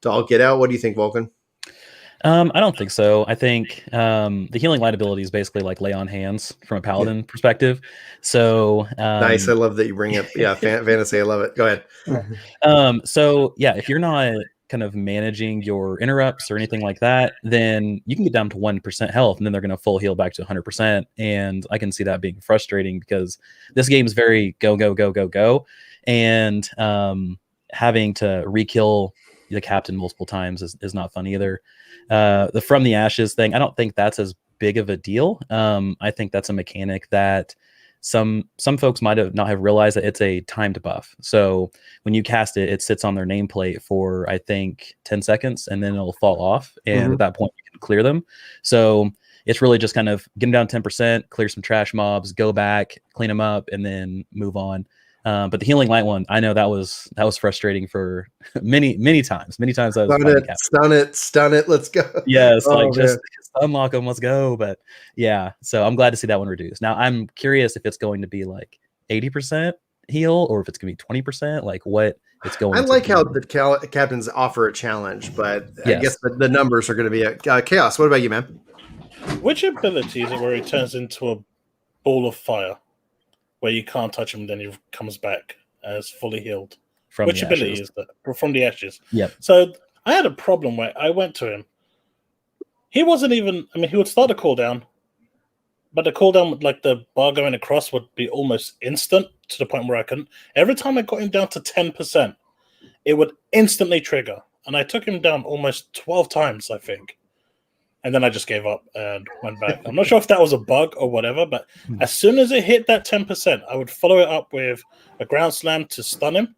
all get out? What do you think, Vulcan? I don't think so. I think the Healing Light ability is basically like lay on hands from a paladin perspective. So nice. I love that you bring up fantasy. I love it. Go ahead. So if you're not kind of managing your interrupts or anything like that, then you can get down to 1% health, and then they're going to full heal back to 100%. And I can see that being frustrating because this game is very go, go, go, go, go. And having to re-kill the captain multiple times is not fun either. The From the Ashes thing, I don't think that's as big of a deal. I think that's a mechanic that some folks might have not have realized that it's a timed buff. So when you cast it, it sits on their nameplate for I think 10 seconds, and then it'll fall off. And at that point, you can clear them. So it's really just kind of get them down 10%, clear some trash mobs, go back, clean them up, and then move on. But the healing light one, I know that was frustrating for many times. Many times I was stun it, let's go. Yes, just unlock them, let's go. But yeah, so I'm glad to see that one reduced. Now I'm curious if it's going to be like 80% heal or if it's going to be 20%. Like what it's going. I like how the captains offer a challenge, but I guess the numbers are going to be chaos. What about you, man? Which ability is it where he turns into a ball of fire? Where you can't touch him, then he comes back as fully healed. Which ability is that? From the ashes. Yep. So I had a problem where I went to him. He wasn't even. I mean, he would start a cooldown, but the cooldown, like the bar going across, would be almost instant to the point where I couldn't. Every time I got him down to 10%, it would instantly trigger, and I took him down almost 12 times, I think. And then I just gave up and went back. I'm not sure if that was a bug or whatever, but as soon as it hit that 10%, I would follow it up with a ground slam to stun him.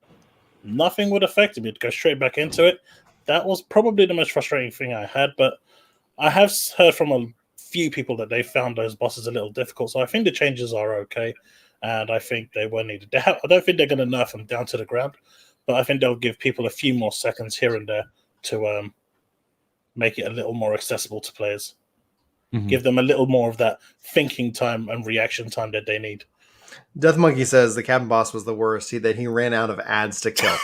Nothing would affect him. He'd go straight back into it. That was probably the most frustrating thing I had, but I have heard from a few people that they found those bosses a little difficult, so I think the changes are okay, and I think they were needed. I don't think they're going to nerf them down to the ground, but I think they'll give people a few more seconds here and there to make it a little more accessible to players. Give them a little more of that thinking time and reaction time that they need. Death Monkey says the cabin boss was the worst. That he ran out of ads to kill.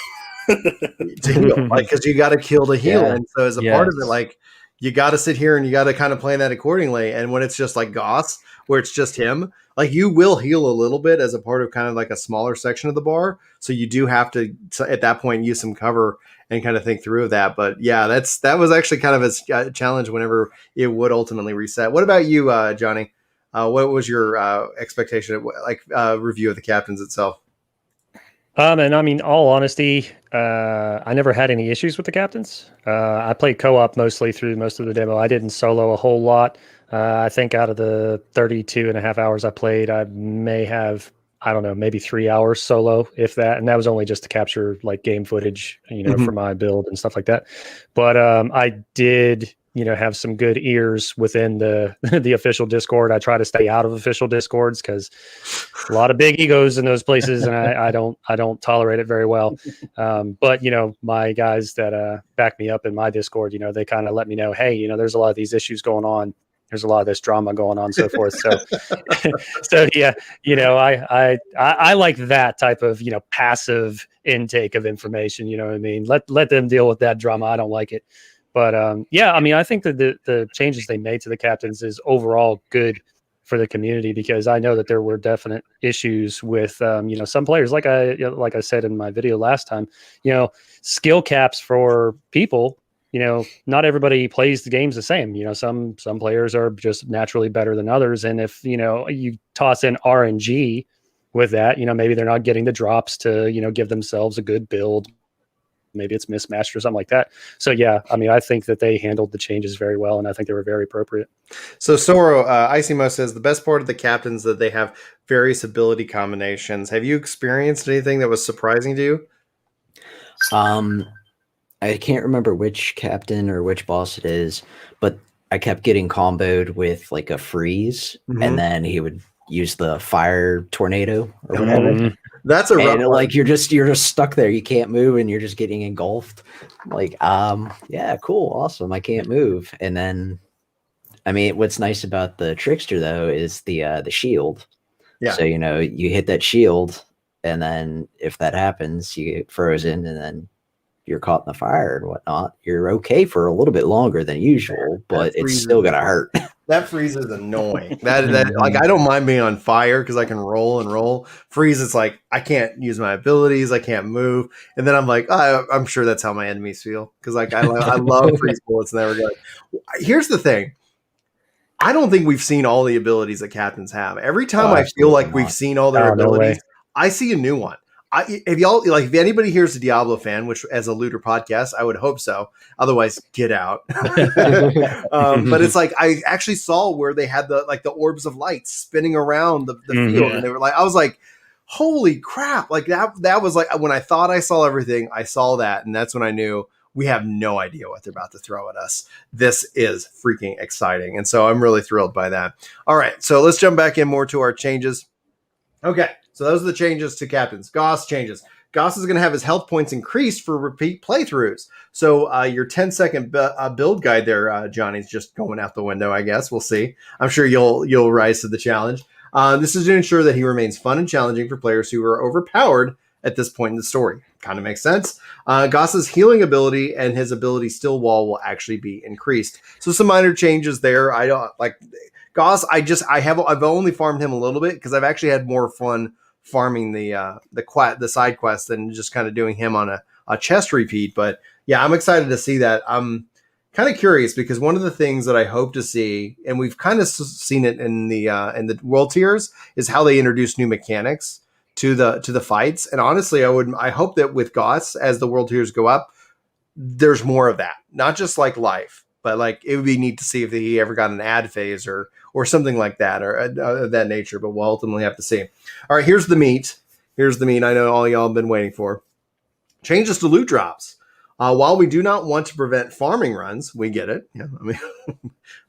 To heal. Like, because you got to kill to heal. And so as a part of it, like, you got to sit here and you got to kind of plan that accordingly. And when it's just like Goss, where it's just him, like, you will heal a little bit as a part of kind of like a smaller section of the bar. So you do have to at that point, use some cover and kind of think through that. But yeah, that was actually kind of a challenge whenever it would ultimately reset. What about you, Johnny? What was your expectation, review of the captains itself? And I mean, all honesty, I never had any issues with the captains. I played co-op mostly through most of the demo. I didn't solo a whole lot. I think out of the 32 and a half hours I played, I may have, I don't know, maybe 3 hours solo, if that. And that was only just to capture like game footage, for my build and stuff like that. But I did, have some good ears within the official Discord. I try to stay out of official Discords because a lot of big egos in those places, and I don't tolerate it very well. But my guys that back me up in my Discord, they kind of let me know, hey, there's a lot of these issues going on. There's a lot of this drama going on, so forth. So, so yeah, I like that type of passive intake of information. You know what I mean? Let them deal with that drama. I don't like it. But yeah, I mean, I think that the changes they made to the captains is overall good for the community, because I know that there were definite issues with some players, like I said in my video last time, skill caps for people. Not everybody plays the games the same. Some players are just naturally better than others, and if you toss in RNG with that, maybe they're not getting the drops to give themselves a good build. Maybe it's mismatched or something like that. So yeah, I mean, I think that they handled the changes very well, and I think they were very appropriate. So Soro, Icimo says the best part of the captains that they have various ability combinations. Have you experienced anything that was surprising to you? I can't remember which captain or which boss it is, but I kept getting comboed with like a freeze, and then he would use the fire tornado or whatever. That's a rough one. Like you're just stuck there. You can't move, and you're just getting engulfed. Like, yeah, cool, awesome. I can't move, and then, I mean, what's nice about the trickster though is the shield. Yeah. So you hit that shield, and then if that happens, you get frozen, and then you're caught in the fire and whatnot. You're okay for a little bit longer than usual, but it's still gonna hurt. That freeze is annoying. That like, I don't mind being on fire because I can roll and roll. Freeze, it's like I can't use my abilities, I can't move, and then I'm like, I'm sure that's how my enemies feel, because like I love freeze bullets and everything. Here's the thing. I don't think we've seen all the abilities that captains have. Every time I feel like we've seen all their abilities, I see a new one. if anybody here is a Diablo fan, which as a looter podcast, I would hope so. Otherwise, get out. But it's like I actually saw where they had the orbs of light spinning around the field, and they were like, I was like, holy crap! Like that was like when I thought I saw everything, I saw that, and that's when I knew we have no idea what they're about to throw at us. This is freaking exciting, and so I'm really thrilled by that. All right, so let's jump back in more to our changes. Okay, so those are the changes to captains. Goss changes. Goss is going to have his health points increased for repeat playthroughs. So your 10-second build guide there, Johnny's just going out the window, I guess. We'll see. I'm sure you'll rise to the challenge. This is to ensure that he remains fun and challenging for players who are overpowered at this point in the story. Kind of makes sense. Goss's healing ability and his ability Still Wall will actually be increased. So some minor changes there. I don't like... Goss, I've only farmed him a little bit because I've actually had more fun farming the side quest than just kind of doing him on a chest repeat. But yeah, I'm excited to see that. I'm kind of curious because one of the things that I hope to see, and we've kind of seen it in the world tiers, is how they introduce new mechanics to the fights. And honestly, I hope that with Goss, as the world tiers go up, there's more of that, not just like life. But like it would be neat to see if he ever got an ad phase or something like that or of that nature. But we'll ultimately have to see. All right, here's the meat. I know all y'all have been waiting for. Changes to loot drops. While we do not want to prevent farming runs, we get it. Yeah, I mean,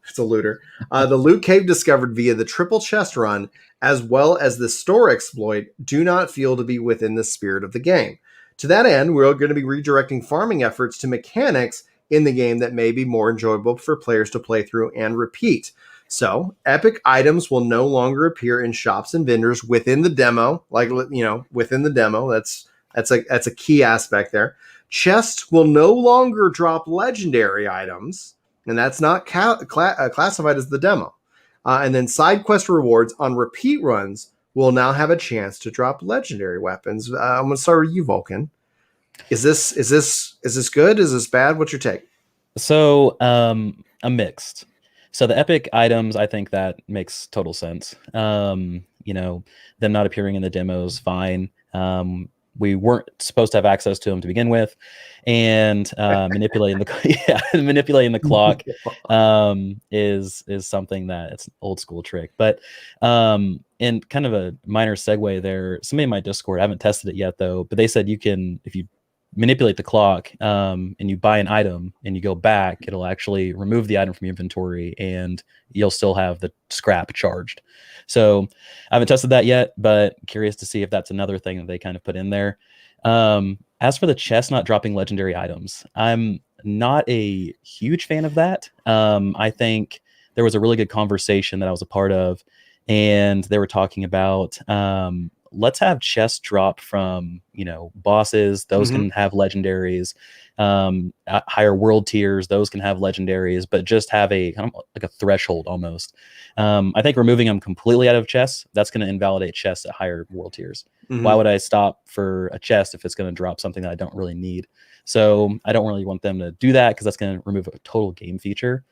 it's a looter. The loot cave discovered via the triple chest run, as well as the store exploit, do not feel to be within the spirit of the game. To that end, we're going to be redirecting farming efforts to mechanics in the game that may be more enjoyable for players to play through and repeat. So, epic items will no longer appear in shops and vendors within the demo, within the demo. That's a key aspect there. Chests will no longer drop legendary items, and that's not classified as the demo. And then side quest rewards on repeat runs will now have a chance to drop legendary weapons. I'm going to start with you, Vulcan. Is this good? Is this bad? What's your take? So I'm mixed. So the epic items, I think that makes total sense. Them not appearing in the demos, fine. We weren't supposed to have access to them to begin with, and manipulating the clock is something that it's an old school trick. But and kind of a minor segue there, somebody in my Discord, I haven't tested it yet though, but they said you can, if you manipulate the clock and you buy an item and you go back, it'll actually remove the item from your inventory and you'll still have the scrap charged. So I haven't tested that yet, but curious to see if that's another thing that they kind of put in there. As for the chest not dropping legendary items, I'm not a huge fan of that. I think there was a really good conversation that I was a part of, and they were talking about let's have chests drop from bosses. Those can have legendaries. Higher world tiers, those can have legendaries, but just have a kind of like a threshold almost. I think removing them completely out of chests, that's going to invalidate chests at higher world tiers. Why would I stop for a chest if it's going to drop something that I don't really need? So I don't really want them to do that because that's going to remove a total game feature.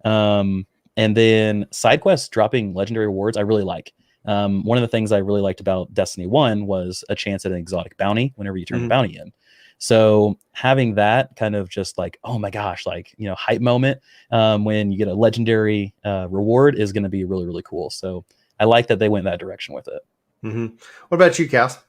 And then side quests dropping legendary rewards, I really like. One of the things I really liked about Destiny 1 was a chance at an exotic bounty whenever you turn the bounty in. So having that kind of just like, oh my gosh, hype moment when you get a legendary reward is going to be really, really cool. So I like that they went that direction with it. What about you, Cass?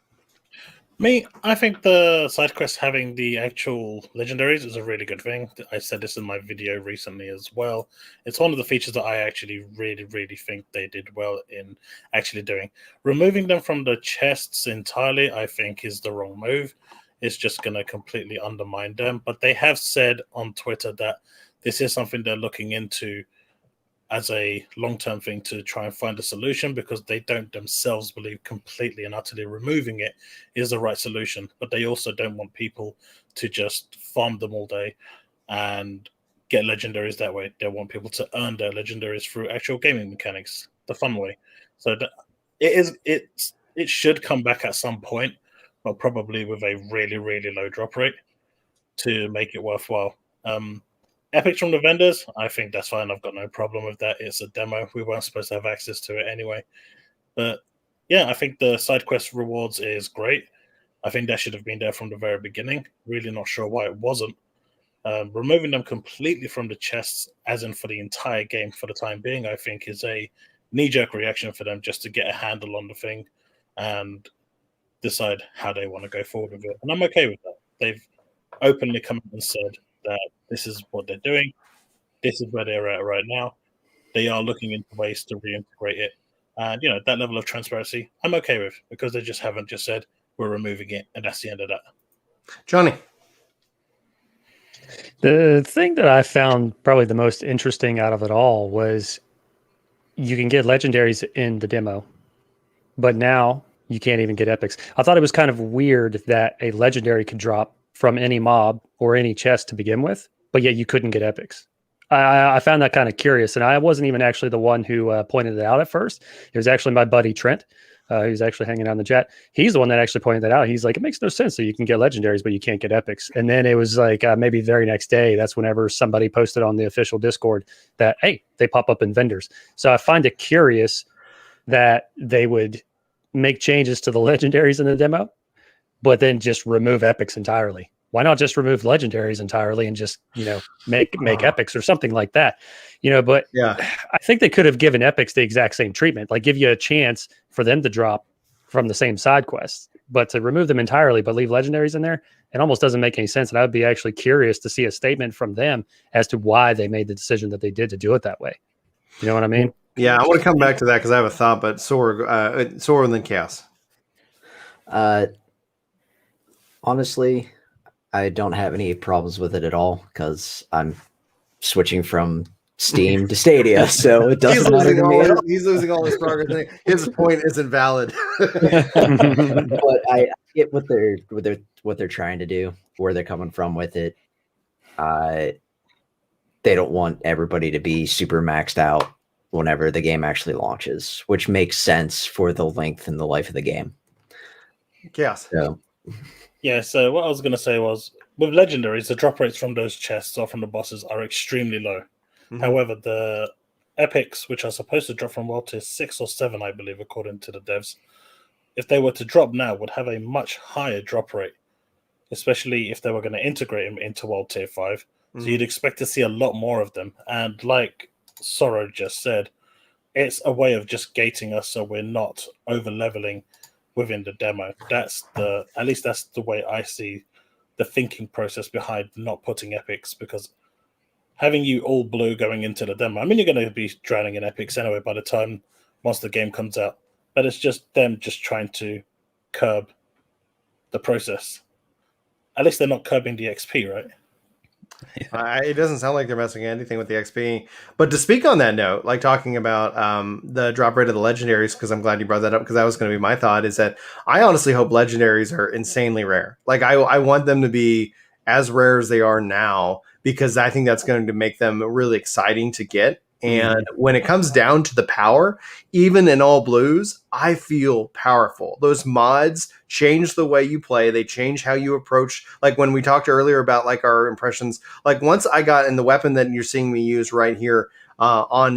I think the side quest having the actual legendaries is a really good thing. I said this in my video recently as well. It's one of the features that I actually really, really think they did well in actually doing. Removing them from the chests entirely, I think, is the wrong move. It's just going to completely undermine them. But they have said on Twitter that this is something they're looking into as a long-term thing to try and find a solution, because they don't themselves believe completely and utterly removing it is the right solution. But they also don't want people to just farm them all day and get legendaries that way. They want people to earn their legendaries through actual gaming mechanics, the fun way. So it should come back at some point, but probably with a really, really low drop rate to make it worthwhile. Epics from the vendors, I think that's fine. I've got no problem with that. It's a demo. We weren't supposed to have access to it anyway. But yeah, I think the side quest rewards is great. I think that should have been there from the very beginning. Really not sure why it wasn't. Removing them completely from the chests, as in for the entire game for the time being, I think is a knee-jerk reaction for them just to get a handle on the thing and decide how they want to go forward with it. And I'm okay with that. They've openly come out and said that this is what they're doing. This is where they're at right now. They are looking into ways to reintegrate it. And, that level of transparency, I'm okay with, because they just haven't just said, we're removing it, and that's the end of that. Johnny. The thing that I found probably the most interesting out of it all was you can get legendaries in the demo, but now you can't even get epics. I thought it was kind of weird that a legendary could drop from any mob or any chest to begin with, but yet you couldn't get epics. I found that kind of curious, and I wasn't even actually the one who pointed it out at first. It was actually my buddy Trent, who's actually hanging out in the chat. He's the one that actually pointed that out. He's like, it makes no sense that you can get legendaries, but you can't get epics. And then it was like maybe the very next day, that's whenever somebody posted on the official Discord that, hey, they pop up in vendors. So I find it curious that they would make changes to the legendaries in the demo, but then just remove epics entirely. Why not just remove legendaries entirely and just, make epics or something like that, but yeah, I think they could have given epics the exact same treatment, like give you a chance for them to drop from the same side quests, but to remove them entirely, but leave legendaries in there, it almost doesn't make any sense. And I would be actually curious to see a statement from them as to why they made the decision that they did to do it that way. You know what I mean? Yeah. I want to come back to that because I have a thought, but Sora and then Chaos. Honestly, I don't have any problems with it at all because I'm switching from Steam to Stadia, so it doesn't matter to me. He's losing all his progress. His point isn't valid. But I get what they're trying to do, where they're coming from with it. They don't want everybody to be super maxed out whenever the game actually launches, which makes sense for the length and the life of the game. Yes. So. Yeah, so what I was going to say was, with legendaries, the drop rates from those chests or from the bosses are extremely low. Mm-hmm. However, the epics, which are supposed to drop from World Tier 6 or 7, I believe, according to the devs, if they were to drop now, would have a much higher drop rate, especially if they were going to integrate them into World Tier 5. Mm-hmm. So you'd expect to see a lot more of them. And like Sorrow just said, it's a way of just gating us so we're not over-leveling within the demo. At least that's the way I see the thinking process behind not putting epics, because having you all blue going into the demo, I mean, you're going to be drowning in epics anyway by the time once the game comes out, but it's just them just trying to curb the process. At least they're not curbing the XP, right? It doesn't sound like they're messing anything with the XP. But to speak on that note, like talking about the drop rate of the legendaries, because I'm glad you brought that up, because that was going to be my thought, is that I honestly hope legendaries are insanely rare. Like I want them to be as rare as they are now, because I think that's going to make them really exciting to get. And when it comes down to the power, even in all blues, I feel powerful. Those mods change the way you play. They change how you approach. Like when we talked earlier about like our impressions, like once I got in the weapon that you're seeing me use right here on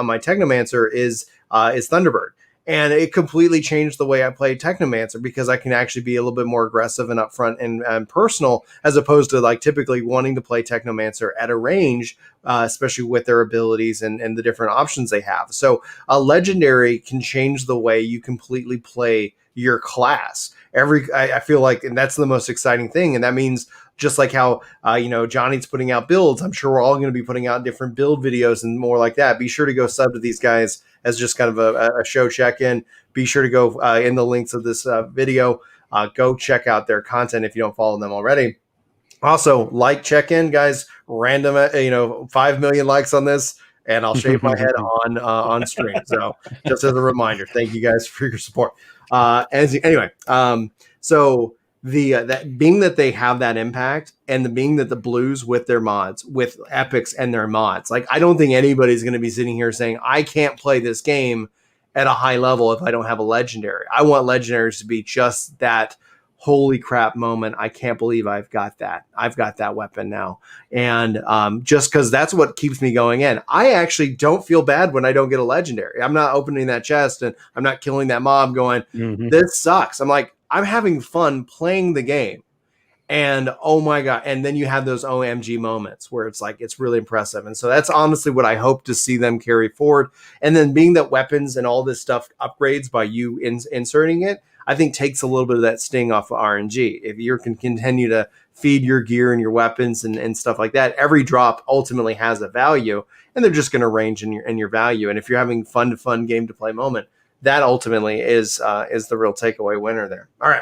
my Technomancer is Thunderbird. And it completely changed the way I played Technomancer, because I can actually be a little bit more aggressive and upfront and personal, as opposed to like typically wanting to play Technomancer at a range, especially with their abilities and the different options they have. So a legendary can change the way you completely play your class. I feel like, and that's the most exciting thing. And that means just like how, Johnny's putting out builds, I'm sure we're all going to be putting out different build videos and more like that. Be sure to go sub to these guys as just kind of a show check-in. Be sure to go in the links of this video. Go check out their content if you don't follow them already. Also, like check-in, guys. Random, 5 million likes on this, and I'll shave my head on stream. So just as a reminder, thank you guys for your support. So that being that they have that impact, and the being that the blues with their mods, with epics and their mods, like I don't think anybody's going to be sitting here saying I can't play this game at a high level if I don't have a legendary. I want legendaries to be just that holy crap moment. I can't believe I've got that. I've got that weapon now. And just because that's what keeps me going in. I actually don't feel bad when I don't get a legendary. I'm not opening that chest and I'm not killing that mob going, this sucks. I'm like, I'm having fun playing the game. And oh my God. And then you have those OMG moments where it's like, it's really impressive. And so that's honestly what I hope to see them carry forward. And then being that weapons and all this stuff upgrades by you inserting it, I think takes a little bit of that sting off of RNG. If you can continue to feed your gear and your weapons and stuff like that, every drop ultimately has a value, and they're just going to range in your value. And if you're having fun game to play moment, that ultimately is the real takeaway winner there. All right.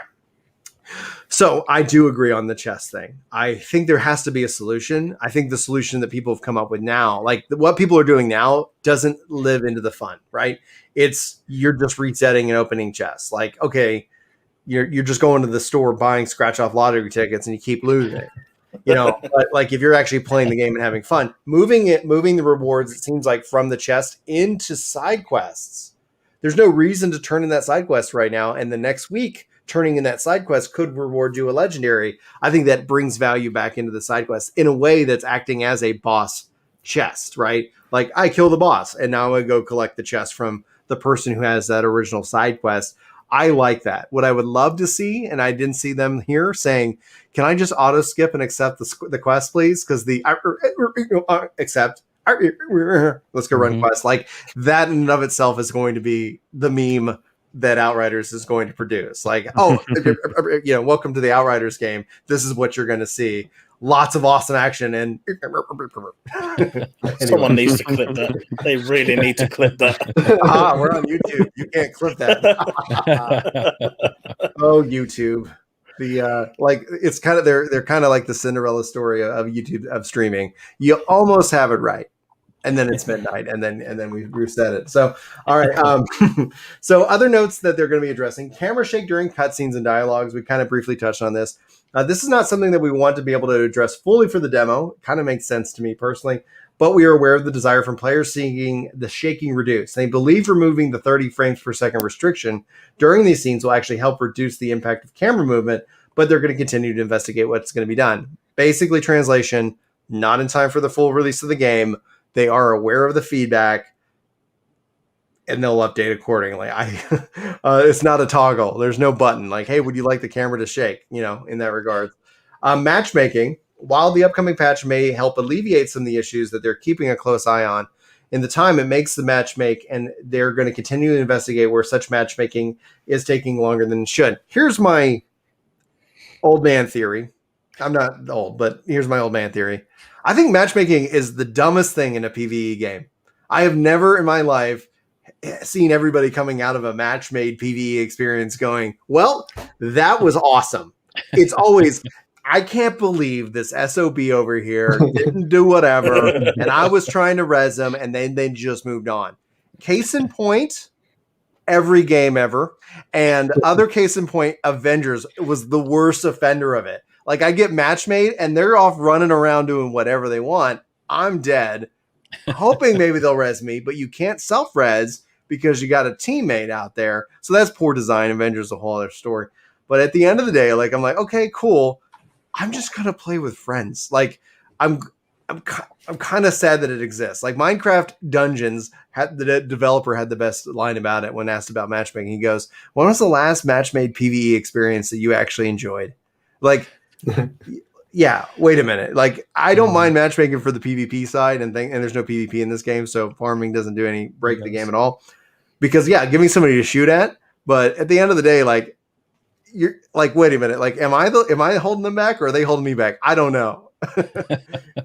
So I do agree on the chess thing. I think there has to be a solution. I think the solution that people have come up with now, like what people are doing now, doesn't live into the fun, right? It's you're just resetting and opening chess. Like, okay, you're just going to the store buying scratch off lottery tickets and you keep losing. But like if you're actually playing the game and having fun, moving the rewards, it seems like from the chest into side quests. There's no reason to turn in that side quest right now, and the next week turning in that side quest could reward you a legendary. I think that brings value back into the side quest in a way that's acting as a boss chest, right? Like I kill the boss and now I go collect the chest from the person who has that original side quest. I like that. What I would love to see, and I didn't see them here saying, can I just auto skip and accept the quest, please? Because the accept, let's go run quest. Like that in and of itself is going to be the meme that Outriders is going to produce. Like, welcome to the Outriders game. This is what you're going to see. Lots of awesome action and someone needs to clip that. They really need to clip that. We're on YouTube. You can't clip that. Oh, YouTube. The it's kind of they're kind of like the Cinderella story of YouTube of streaming. You almost have it right. And then it's midnight, and then we reset it. So, all right. So other notes that they're going to be addressing: camera shake during cutscenes and dialogues. We kind of briefly touched on this. This is not something that we want to be able to address fully for the demo. It kind of makes sense to me personally, but we are aware of the desire from players seeing the shaking reduced. They believe removing the 30 frames per second restriction during these scenes will actually help reduce the impact of camera movement, but they're going to continue to investigate what's going to be done. Basically, translation: not in time for the full release of the game. They are aware of the feedback, and they'll update accordingly. It's not a toggle. There's no button like, hey, would you like the camera to shake? In that regard. Matchmaking, while the upcoming patch may help alleviate some of the issues that they're keeping a close eye on, in the time it makes the matchmake, and they're going to continue to investigate where such matchmaking is taking longer than it should. Here's my old man theory. I'm not old, but here's my old man theory. I think matchmaking is the dumbest thing in a PvE game. I have never in my life seen everybody coming out of a match-made PvE experience going, well, that was awesome. It's always, I can't believe this SOB over here didn't do whatever, and I was trying to res them, and then they just moved on. Case in point, every game ever. And other case in point, Avengers was the worst offender of it. Like I get match made and they're off running around doing whatever they want. I'm dead, hoping maybe they'll res me, but you can't self-res because you got a teammate out there. So that's poor design. Avengers is a whole other story. But at the end of the day, like I'm like, okay, cool. I'm just gonna play with friends. Like I'm kind of sad that it exists. Like Minecraft Dungeons, the developer had the best line about it when asked about matchmaking. He goes, when was the last match-made PvE experience that you actually enjoyed? Like, yeah, wait a minute. Like, I don't mind matchmaking for the PvP side, and there's no PvP in this game, so farming doesn't do any break the game at all. Because yeah, give me somebody to shoot at, but at the end of the day, like you're like, wait a minute, like am I holding them back or are they holding me back? I don't know.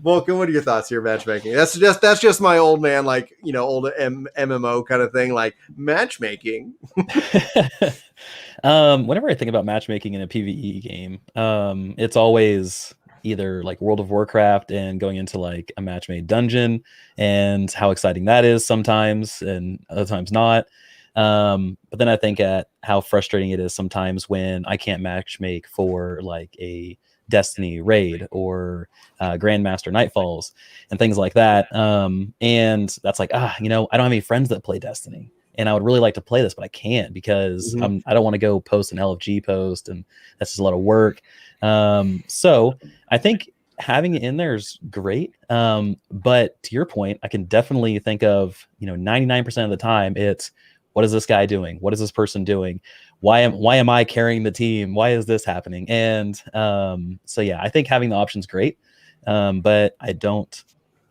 Vulcan, what are your thoughts here, matchmaking? That's just my old man, like old MMO kind of thing, like matchmaking. Whenever I think about matchmaking in a PvE game, it's always either like World of Warcraft and going into like a match-made dungeon and how exciting that is sometimes and other times not. But then I think at how frustrating it is sometimes when I can't matchmake for like a Destiny raid or Grandmaster Nightfalls and things like that. And that's like, I don't have any friends that play Destiny. And I would really like to play this, but I can't because I don't want to go post an LFG post, and that's just a lot of work. So I think having it in there is great. But to your point, I can definitely think of 99% of the time it's, what is this guy doing? What is this person doing? why am I carrying the team? Why is this happening? And so yeah, I think having the option's great, but I don't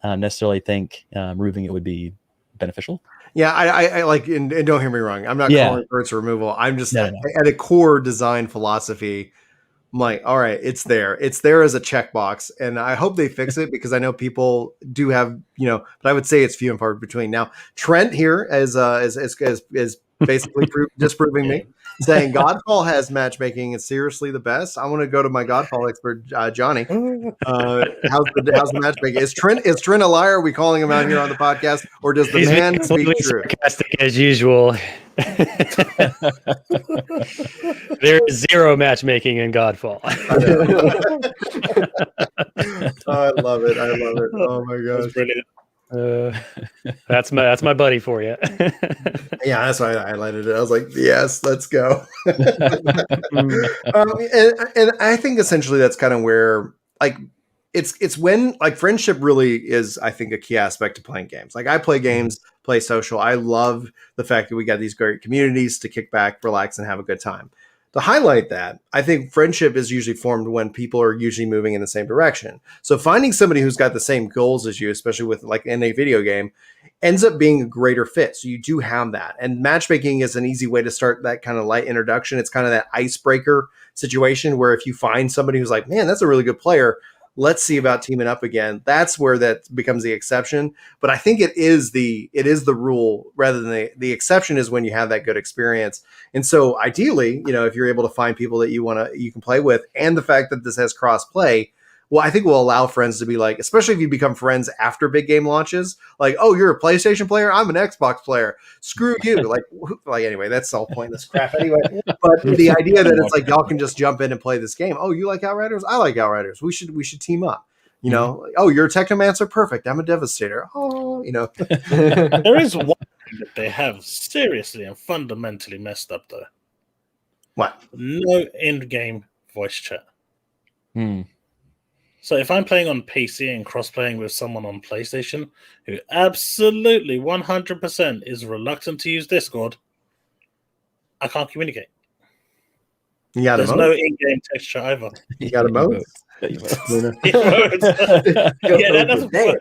necessarily think removing it would be beneficial. Yeah, I like, and don't hear me wrong. I'm not calling for its removal. I'm just No. at a core design philosophy. I'm like, all right, it's there. It's there as a checkbox, and I hope they fix it because I know people do have, but I would say it's few and far between. Now, Trent here is basically disproving me, saying Godfall has matchmaking. It's seriously the best. I want to go to my Godfall expert, Johnny. How's the matchmaking? Is Trent a liar? Are we calling him out here on the podcast, or does the man speak true? Sarcastic as usual. There is zero matchmaking in Godfall. I love it. Oh my gosh, brilliant. That's my buddy for you. Yeah, that's why I highlighted it. I was like, yes, let's go. And I think essentially that's kind of where, like, it's when, like, friendship really is, I think, a key aspect to playing games. Like, I play games, play social. I love the fact that we got these great communities to kick back, relax, and have a good time. To highlight that, I think friendship is usually formed when people are usually moving in the same direction. So finding somebody who's got the same goals as you, especially with, like, in a video game, ends up being a greater fit. So you do have that. And matchmaking is an easy way to start that kind of light introduction. It's kind of that icebreaker situation where if you find somebody who's like, man, that's a really good player, let's see about teaming up again. That's where that becomes the exception. But I think it is the rule rather than the exception is when you have that good experience. And so ideally, if you're able to find people that you can play with, and the fact that this has cross play, well, I think will allow friends to be like, especially if you become friends after big game launches, like, oh, you're a PlayStation player, I'm an Xbox player. Screw you. like anyway, that's all pointless crap anyway. But the idea that it's like y'all can just jump in and play this game. Oh, you like Outriders? I like Outriders. We should team up. Oh, you're a Technomancer? Perfect. I'm a Devastator. Oh, There is one thing that they have seriously and fundamentally messed up, though. What? No in-game voice chat. So if I'm playing on PC and cross-playing with someone on PlayStation who absolutely 100% is reluctant to use Discord, I can't communicate. There's no in-game text chat either. You got emotes. Yeah, that doesn't work.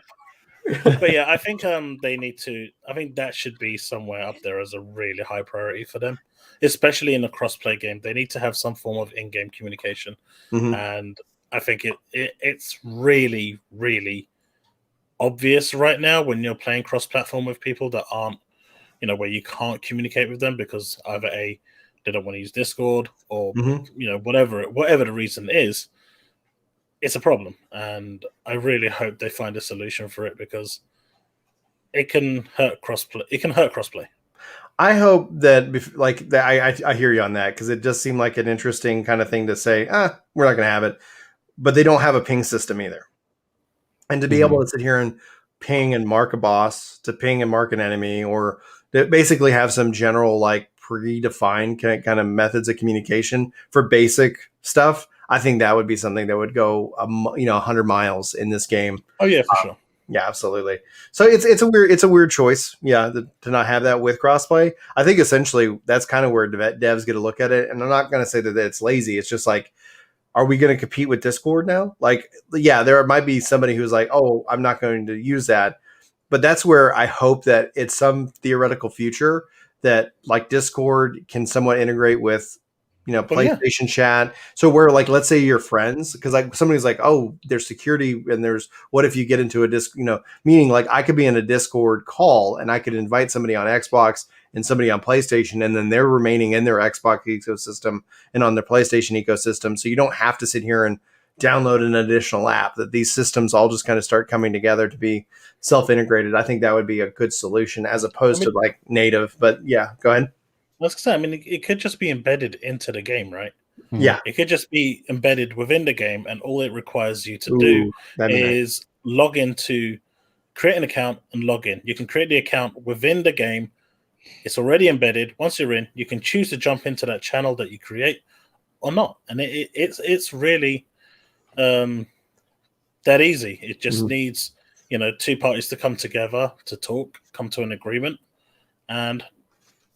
But yeah, I think they need to. I think that should be somewhere up there as a really high priority for them, especially in a cross-play game. They need to have some form of in-game communication, and I think it's really, really obvious right now when you're playing cross-platform with people that aren't, where you can't communicate with them because either they don't want to use Discord or whatever the reason is. It's a problem, and I really hope they find a solution for it because it can hurt crossplay. It can hurt crossplay. I hope that, I hear you on that because it just seemed like an interesting kind of thing to say. We're not going to have it, but they don't have a ping system either, and to be able to sit here and ping and mark a boss, to ping and mark an enemy, or to basically have some general predefined kind of methods of communication for basic stuff. I think that would be something that would go, 100 miles in this game. Oh yeah, for sure. Yeah, absolutely. So it's a weird choice. Yeah, to not have that with crossplay. I think essentially that's kind of where devs get to look at it. And I'm not going to say that it's lazy. It's just like, are we going to compete with Discord now? Like, yeah, there might be somebody who's like, oh, I'm not going to use that. But that's where I hope that it's some theoretical future that like Discord can somewhat integrate with, PlayStation chat. So where, like, let's say you're friends, because like somebody's like, oh, there's security and there's, what if you get into a meaning like I could be in a Discord call and I could invite somebody on Xbox and somebody on PlayStation, and then they're remaining in their Xbox ecosystem and on their PlayStation ecosystem. So you don't have to sit here and download an additional app, that these systems all just kind of start coming together to be self-integrated. I think that would be a good solution as opposed to like native, but yeah, go ahead. Let's say, it could just be embedded into the game, right? Yeah. It could just be embedded within the game, and all it requires you to do is log into, create an account and log in. You can create the account within the game. It's already embedded. Once you're in, you can choose to jump into that channel that you create or not. And it's really that easy. It just needs, two parties to come together to talk, come to an agreement, and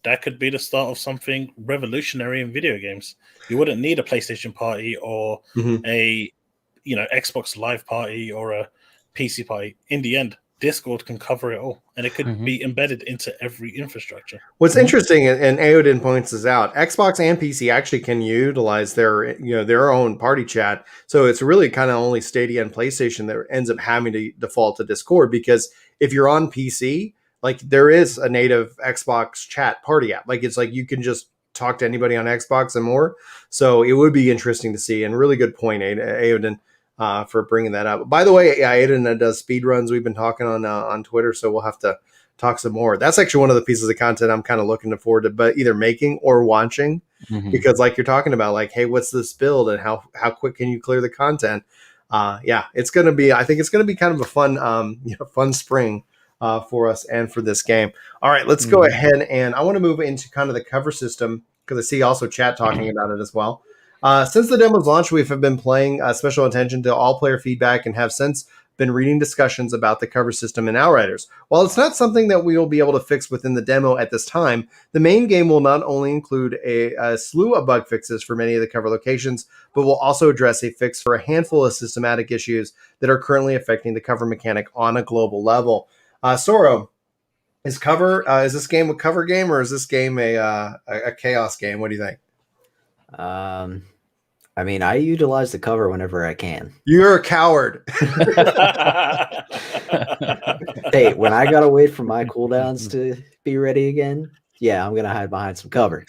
that could be the start of something revolutionary in video games. You wouldn't need a PlayStation party or a Xbox Live party or a PC party. In the end, Discord can cover it all, and it could be embedded into every infrastructure. What's interesting, and Aodin points this out, Xbox and PC actually can utilize their own party chat. So it's really kind of only Stadia and PlayStation that ends up having to default to Discord, because if you're on PC, like there is a native Xbox chat party app. Like it's like you can just talk to anybody on Xbox and more. So it would be interesting to see, and really good point, Aodin. For bringing that up. By the way, Aiden does speed runs. We've been talking on Twitter, so we'll have to talk some more. That's actually one of the pieces of content I'm kind of looking forward to, but either making or watching, because like you're talking about, like, hey, what's this build and how quick can you clear the content? It's going to be. I think it's going to be kind of a fun spring for us and for this game. All right, let's go ahead, and I want to move into kind of the cover system, because I see also chat talking about it as well. Since the demo's launch, we've been paying special attention to all player feedback and have since been reading discussions about the cover system in Outriders. While it's not something that we will be able to fix within the demo at this time, the main game will not only include a slew of bug fixes for many of the cover locations, but will also address a fix for a handful of systematic issues that are currently affecting the cover mechanic on a global level. Soro, is this game a cover game, or is this game a chaos game? What do you think? I mean, I utilize the cover whenever I can. You're a coward. Hey, when I gotta wait for my cooldowns to be ready again, yeah, I'm gonna hide behind some cover.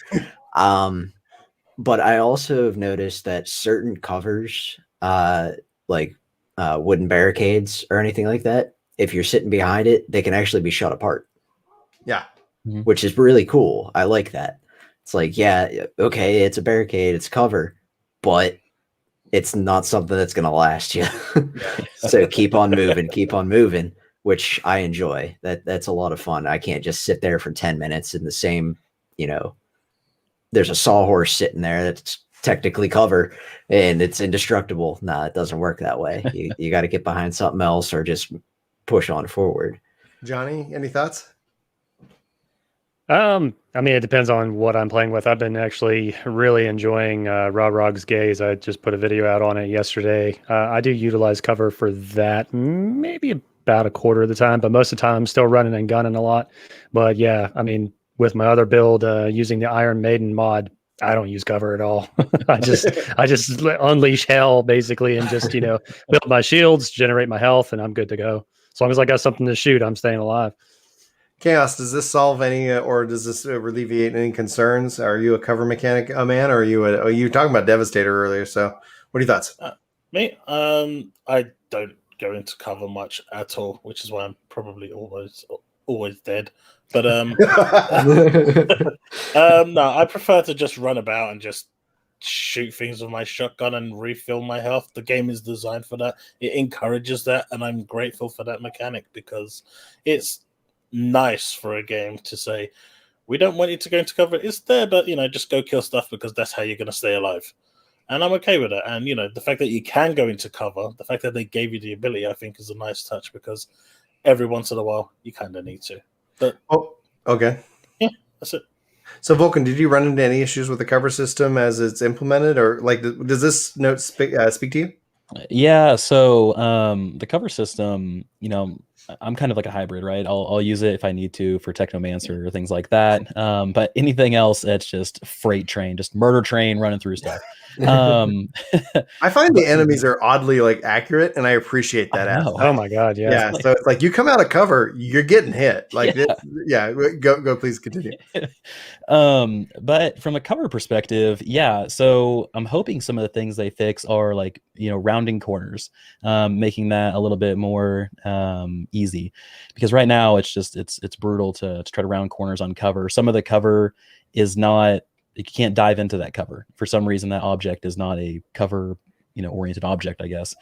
But I also have noticed that certain covers, like wooden barricades or anything like that, if you're sitting behind it, they can actually be shut apart. Yeah. Which is really cool. I like that. It's like, yeah, okay, it's a barricade, it's cover, but it's not something that's going to last you. So keep on moving, which I enjoy. That's a lot of fun. I can't just sit there for 10 minutes in the same, there's a sawhorse sitting there that's technically cover and it's indestructible. Nah, it doesn't work that way. You got to get behind something else or just push on forward. Johnny, any thoughts? I mean, it depends on what I'm playing with. I've been actually really enjoying Rog's Gaze. I just put a video out on it yesterday. I do utilize cover for that, maybe about a quarter of the time, but most of the time I'm still running and gunning a lot. But yeah, I mean, with my other build, using the Iron Maiden mod, I don't use cover at all. I just unleash hell basically, and just build my shields, generate my health, and I'm good to go. As long as I got something to shoot, I'm staying alive. Chaos, does this solve any, or does this alleviate any concerns? Are you a cover mechanic man, or are you talking about Devastator earlier? So, what are your thoughts? Me, I don't go into cover much at all, which is why I'm probably always dead. But no, I prefer to just run about and just shoot things with my shotgun and refill my health. The game is designed for that. It encourages that, and I'm grateful for that mechanic, because it's nice for a game to say, we don't want you to go into cover. It's there, but just go kill stuff, because that's how you're going to stay alive. And I'm okay with it. And the fact that you can go into cover, the fact that they gave you the ability, I think is a nice touch, because every once in a while you kind of need to. But okay, yeah, that's it. So Vulcan, did you run into any issues with the cover system as it's implemented, or like does this note speak to you? Yeah, so the cover system, I'm kind of like a hybrid, right? I'll use it if I need to for Technomancer or things like that. But anything else, it's just freight train, just murder train running through stuff. I find the enemies are oddly accurate, and I appreciate that. Oh my god, yeah. Yeah, so it's like you come out of cover, you're getting hit. Go, please continue. But from a cover perspective, yeah. So I'm hoping some of the things they fix are rounding corners, making that a little bit more easy, because right now it's brutal to try to round corners on cover. Some of the cover is not. You can't dive into that cover. For some reason, that object is not a cover, oriented object, I guess.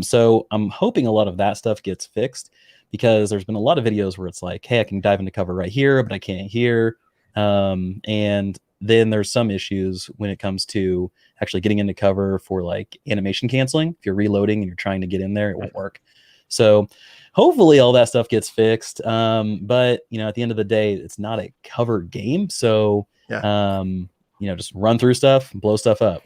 So I'm hoping a lot of that stuff gets fixed, because there's been a lot of videos where it's like, hey, I can dive into cover right here, but I can't here. And then there's some issues when it comes to actually getting into cover for animation canceling. If you're reloading and you're trying to get in there, it won't work. So hopefully all that stuff gets fixed. But at the end of the day, it's not a cover game. So just run through stuff, blow stuff up.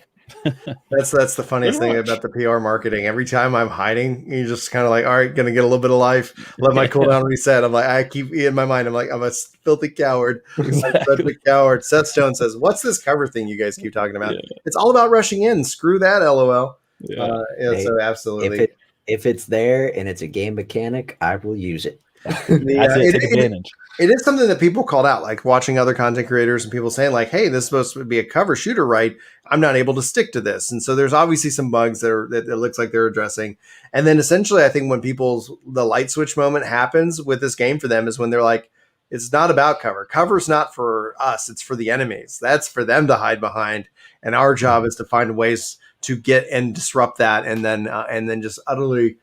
That's the funniest thing about the PR marketing. Every time I'm hiding, you're just kind of like, all right, gonna get a little bit of life. Let my cooldown reset. I'm like, I keep in my mind. I'm like, I'm a filthy coward. Exactly. I'm such a coward. Seth Stone says, "What's this cover thing you guys keep talking about? It's all about rushing in. Screw that, lol." Hey, so absolutely. If it's there and it's a game mechanic, I will use it. Take advantage. It is something that people called out, like watching other content creators and people saying like, hey, this is supposed to be a cover shooter, right? I'm not able to stick to this. And so there's obviously some bugs that it looks like they're addressing. And then essentially, I think when the light switch moment happens with this game for them is when they're like, it's not about cover. Cover's not for us. It's for the enemies. That's for them to hide behind. And our job is to find ways to get and disrupt that and then just utterly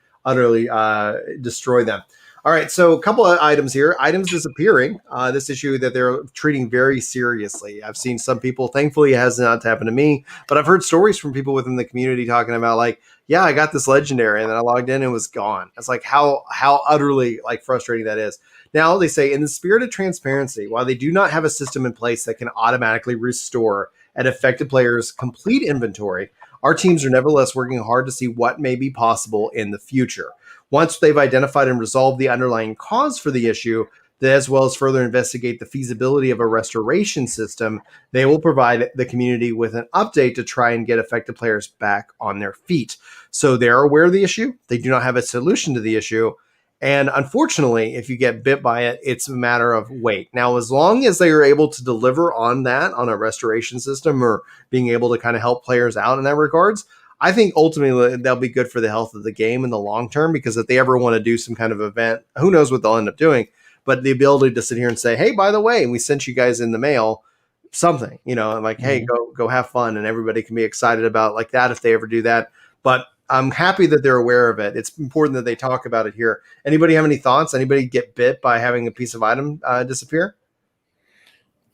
destroy them. All right, so a couple of items here. Items disappearing. This issue that they're treating very seriously. I've seen some people, thankfully it has not happened to me, but I've heard stories from people within the community talking about like, yeah, I got this legendary and then I logged in and it was gone. It's like how utterly like frustrating that is. Now they say in the spirit of transparency, while they do not have a system in place that can automatically restore an affected player's complete inventory, our teams are nevertheless working hard to see what may be possible in the future. Once they've identified and resolved the underlying cause for the issue, as well as further investigate the feasibility of a restoration system, they will provide the community with an update to try and get affected players back on their feet. So they're aware of the issue. They do not have a solution to the issue. And unfortunately, if you get bit by it, it's a matter of wait. Now, as long as they are able to deliver on that, on a restoration system or being able to kind of help players out in that regards, I think ultimately they'll be good for the health of the game in the long term, because if they ever want to do some kind of event, who knows what they'll end up doing. But the ability to sit here and say, hey, by the way, we sent you guys in the mail something, and like, hey, go have fun. And everybody can be excited about like that if they ever do that. But I'm happy that they're aware of it. It's important that they talk about it here. Anybody have any thoughts? Anybody get bit by having a piece of item disappear?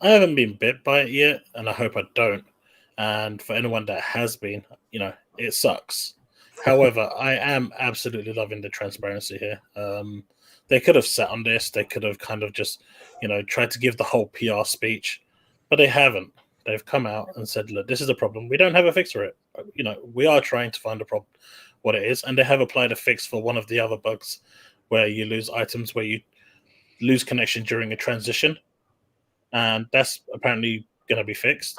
I haven't been bit by it yet, and I hope I don't. And for anyone that has been, it sucks. However, I am absolutely loving the transparency here. They could have sat on this. They could have kind of just, tried to give the whole PR speech, but they haven't. They've come out and said, look, this is a problem. We don't have a fix for it. We are trying to find a problem, what it is. And they have applied a fix for one of the other bugs where you lose items, where you lose connection during a transition. And that's apparently going to be fixed.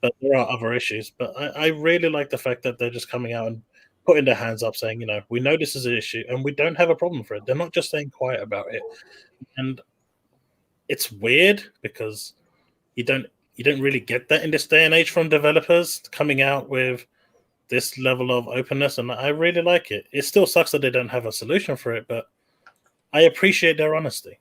But there are other issues. But I really like the fact that they're just coming out and putting their hands up saying, we know this is an issue and we don't have a problem for it. They're not just staying quiet about it. And it's weird because you don't really get that in this day and age from developers coming out with this level of openness. And I really like it. It still sucks that they don't have a solution for it, but I appreciate their honesty.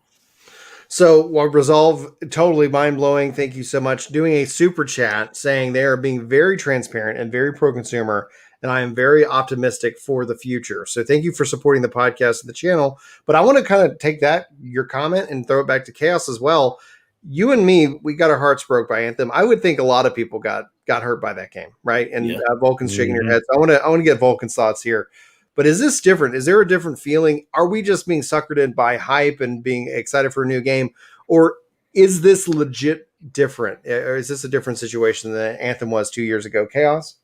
So, Resolve, totally mind-blowing. Thank you so much. Doing a super chat saying they are being very transparent and very pro-consumer, and I am very optimistic for the future. So thank you for supporting the podcast and the channel. But I want to kind of take your comment and throw it back to Chaos as well. You and me, we got our hearts broke by Anthem. I would think a lot of people got hurt by that game, right? And Vulcan's shaking your head. So I want to get Vulcan's thoughts here. But is this different? Is there a different feeling? Are we just being suckered in by hype and being excited for a new game? Or is this legit different? Or is this a different situation than Anthem was 2 years ago? Chaos?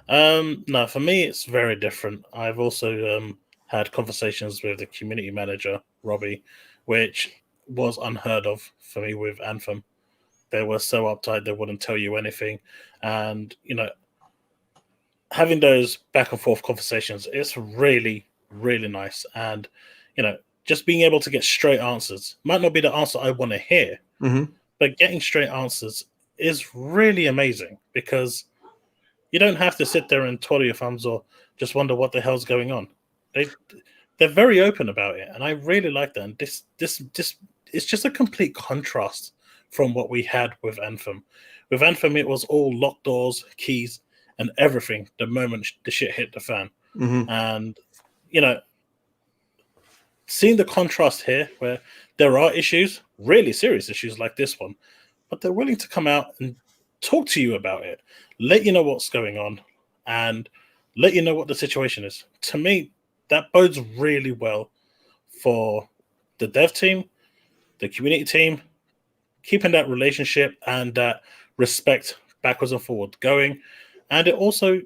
No, for me, it's very different. I've also had conversations with the community manager, Robbie, which was unheard of for me with Anthem. They were so uptight, they wouldn't tell you anything. And, having those back and forth conversations, it's really, really nice. And, just being able to get straight answers might not be the answer I want to hear, but getting straight answers is really amazing, because you don't have to sit there and twiddle your thumbs or just wonder what the hell's going on. They're very open about it, and I really like that. And this it's just a complete contrast from what we had with Anthem. With Anthem, it was all locked doors, keys, and everything the moment the shit hit the fan. And, seeing the contrast here where there are issues, really serious issues like this one, but they're willing to come out and talk to you about it, let you know what's going on, and let you know what the situation is. To me, that bodes really well for the dev team, the community team, keeping that relationship and that respect backwards and forward going. And it also,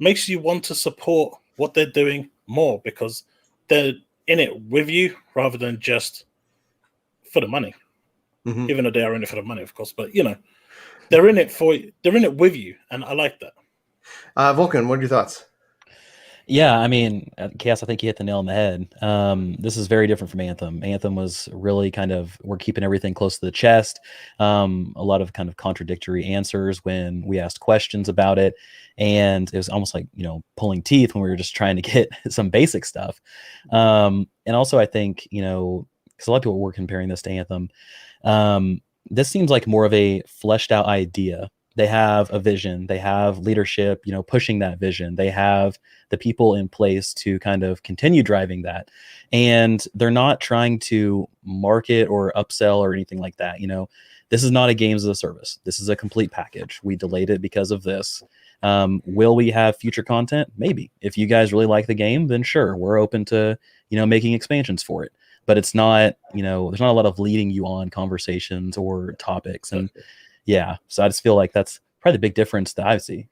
makes you want to support what they're doing more because they're in it with you rather than just for the money. Mhm. Even though they are in it for the money, of course, but they're in it with you, and I like that. Vulcan, what are your thoughts? Yeah, I mean, Chaos, I think you hit the nail on the head. This is very different from Anthem. Anthem was really we're keeping everything close to the chest. A lot of kind of contradictory answers when we asked questions about it. And it was almost like, pulling teeth when we were just trying to get some basic stuff. And also, I think, because a lot of people were comparing this to Anthem, this seems like more of a fleshed out idea. They have a vision, they have leadership, pushing that vision. They have the people in place to kind of continue driving that. And they're not trying to market or upsell or anything like that. This is not a games as a service. This is a complete package. We delayed it because of this. Will we have future content? Maybe. If you guys really like the game, then sure, we're open to, making expansions for it. But it's not, there's not a lot of leading you on conversations or topics. And yeah, so I just feel like that's probably the big difference that I see.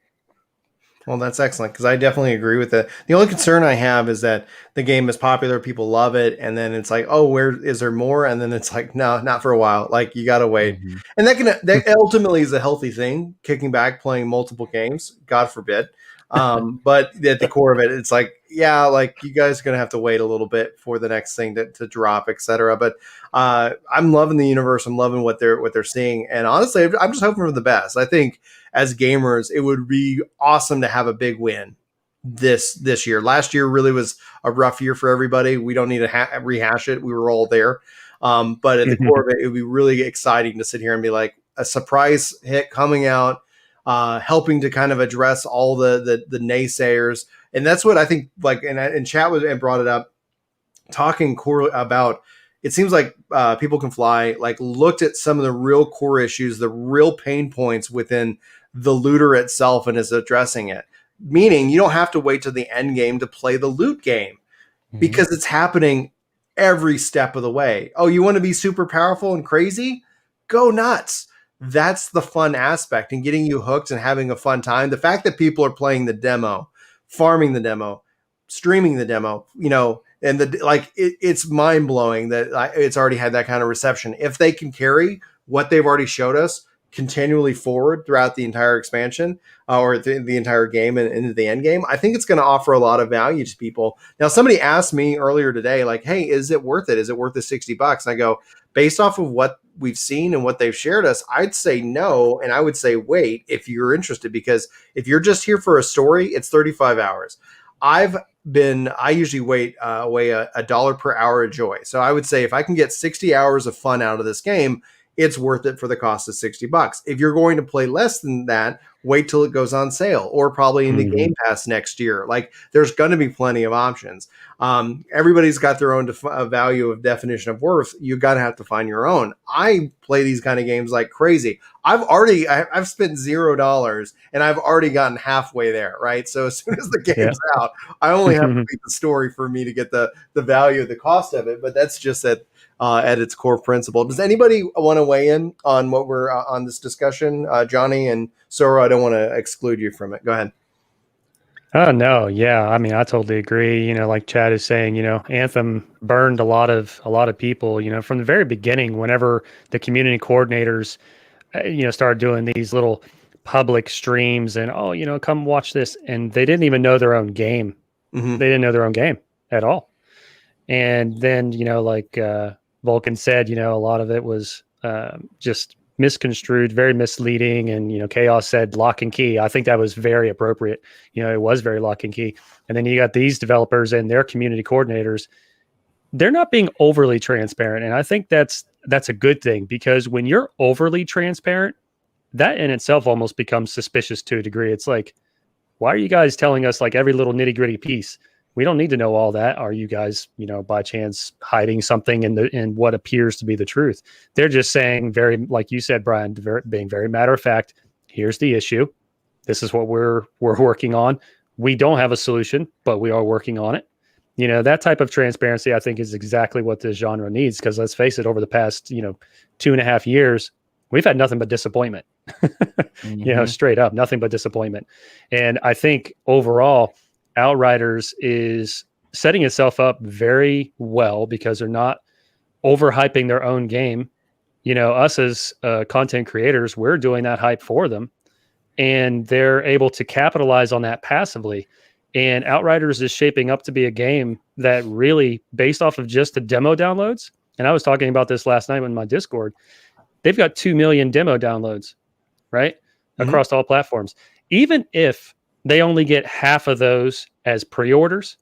Well, that's excellent because I definitely agree with it. The only concern I have is that the game is popular, people love it, and then it's like, oh, where is there more? And then it's like, no, not for a while. Like you got to wait, and that ultimately is a healthy thing. Kicking back, playing multiple games, God forbid. But at the core of it, it's like, yeah, like you guys are gonna have to wait a little bit for the next thing to drop, etc. But I'm loving the universe. I'm loving what they're seeing, and honestly, I'm just hoping for the best. I think as gamers, it would be awesome to have a big win this year. Last year really was a rough year for everybody. We don't need to rehash it. We were all there, but at the core of it, it would be really exciting to sit here and be like a surprise hit coming out. Helping to kind of address all the naysayers. And that's what I think, like, and chat was and brought it up, talking core about, it seems like People Can Fly, like looked at some of the real core issues, the real pain points within the looter itself and is addressing it. Meaning you don't have to wait to the end game to play the loot game because it's happening every step of the way. Oh, you want to be super powerful and crazy? Go nuts. That's the fun aspect and getting you hooked and having a fun time. The fact that people are playing the demo, farming the demo, streaming the demo, and it's mind blowing that it's already had that kind of reception. If they can carry what they've already showed us continually forward throughout the entire expansion or the entire game and into the end game, I think it's going to offer a lot of value to people. Now, somebody asked me earlier today, like, hey, is it worth it? Is it worth the $60? And I go, based off of what we've seen and what they've shared us, I'd say no. And I would say, wait, if you're interested, because if you're just here for a story, it's 35 hours. I usually weigh $1 per hour of joy. So I would say if I can get 60 hours of fun out of this game, it's worth it for the cost of $60. If you're going to play less than that, wait till it goes on sale or probably in the Game Pass next year. Like there's going to be plenty of options. Everybody's got their own value of definition of worth. You got to have to find your own. I play these kind of games like crazy. I've spent $0 and I've already gotten halfway there. Right. So as soon as the game's out, I only have to beat the story for me to get the value of the cost of it. But that's just at its core principle. Does anybody want to weigh in on what we're on this discussion? Johnny and Sora, I don't want to exclude you from it. Go ahead. Oh, no. Yeah. I mean, I totally agree. Like Chad is saying, Anthem burned a lot of people, from the very beginning, whenever the community coordinators, started doing these little public streams and, come watch this. And they didn't even know their own game. Mm-hmm. They didn't know their own game at all. And then, like Vulcan said, a lot of it was just misconstrued, very misleading. And, Chaos said lock and key. I think that was very appropriate. It was very lock and key. And then you got these developers and their community coordinators. They're not being overly transparent. And I think that's a good thing, because when you're overly transparent, that in itself almost becomes suspicious to a degree. It's like, why are you guys telling us like every little nitty gritty piece? We don't need to know all that. Are you guys, by chance hiding something in what appears to be the truth? They're just saying, very, like you said, Brian, being very matter of fact, here's the issue. This is what we're working on. We don't have a solution, but we are working on it. You know, that type of transparency, I think, is exactly what this genre needs. Because let's face it, over the past, 2.5 years, we've had nothing but disappointment. You know, straight up, nothing but disappointment. And I think overall, Outriders is setting itself up very well because they're not overhyping their own game. You know, us as content creators, we're doing that hype for them, and they're able to capitalize on that passively. And Outriders is shaping up to be a game that really, based off of just the demo downloads, and I was talking about this last night in my Discord, they've got 2 million demo downloads, right? Across all platforms. Even if they only get half of those as pre-orders,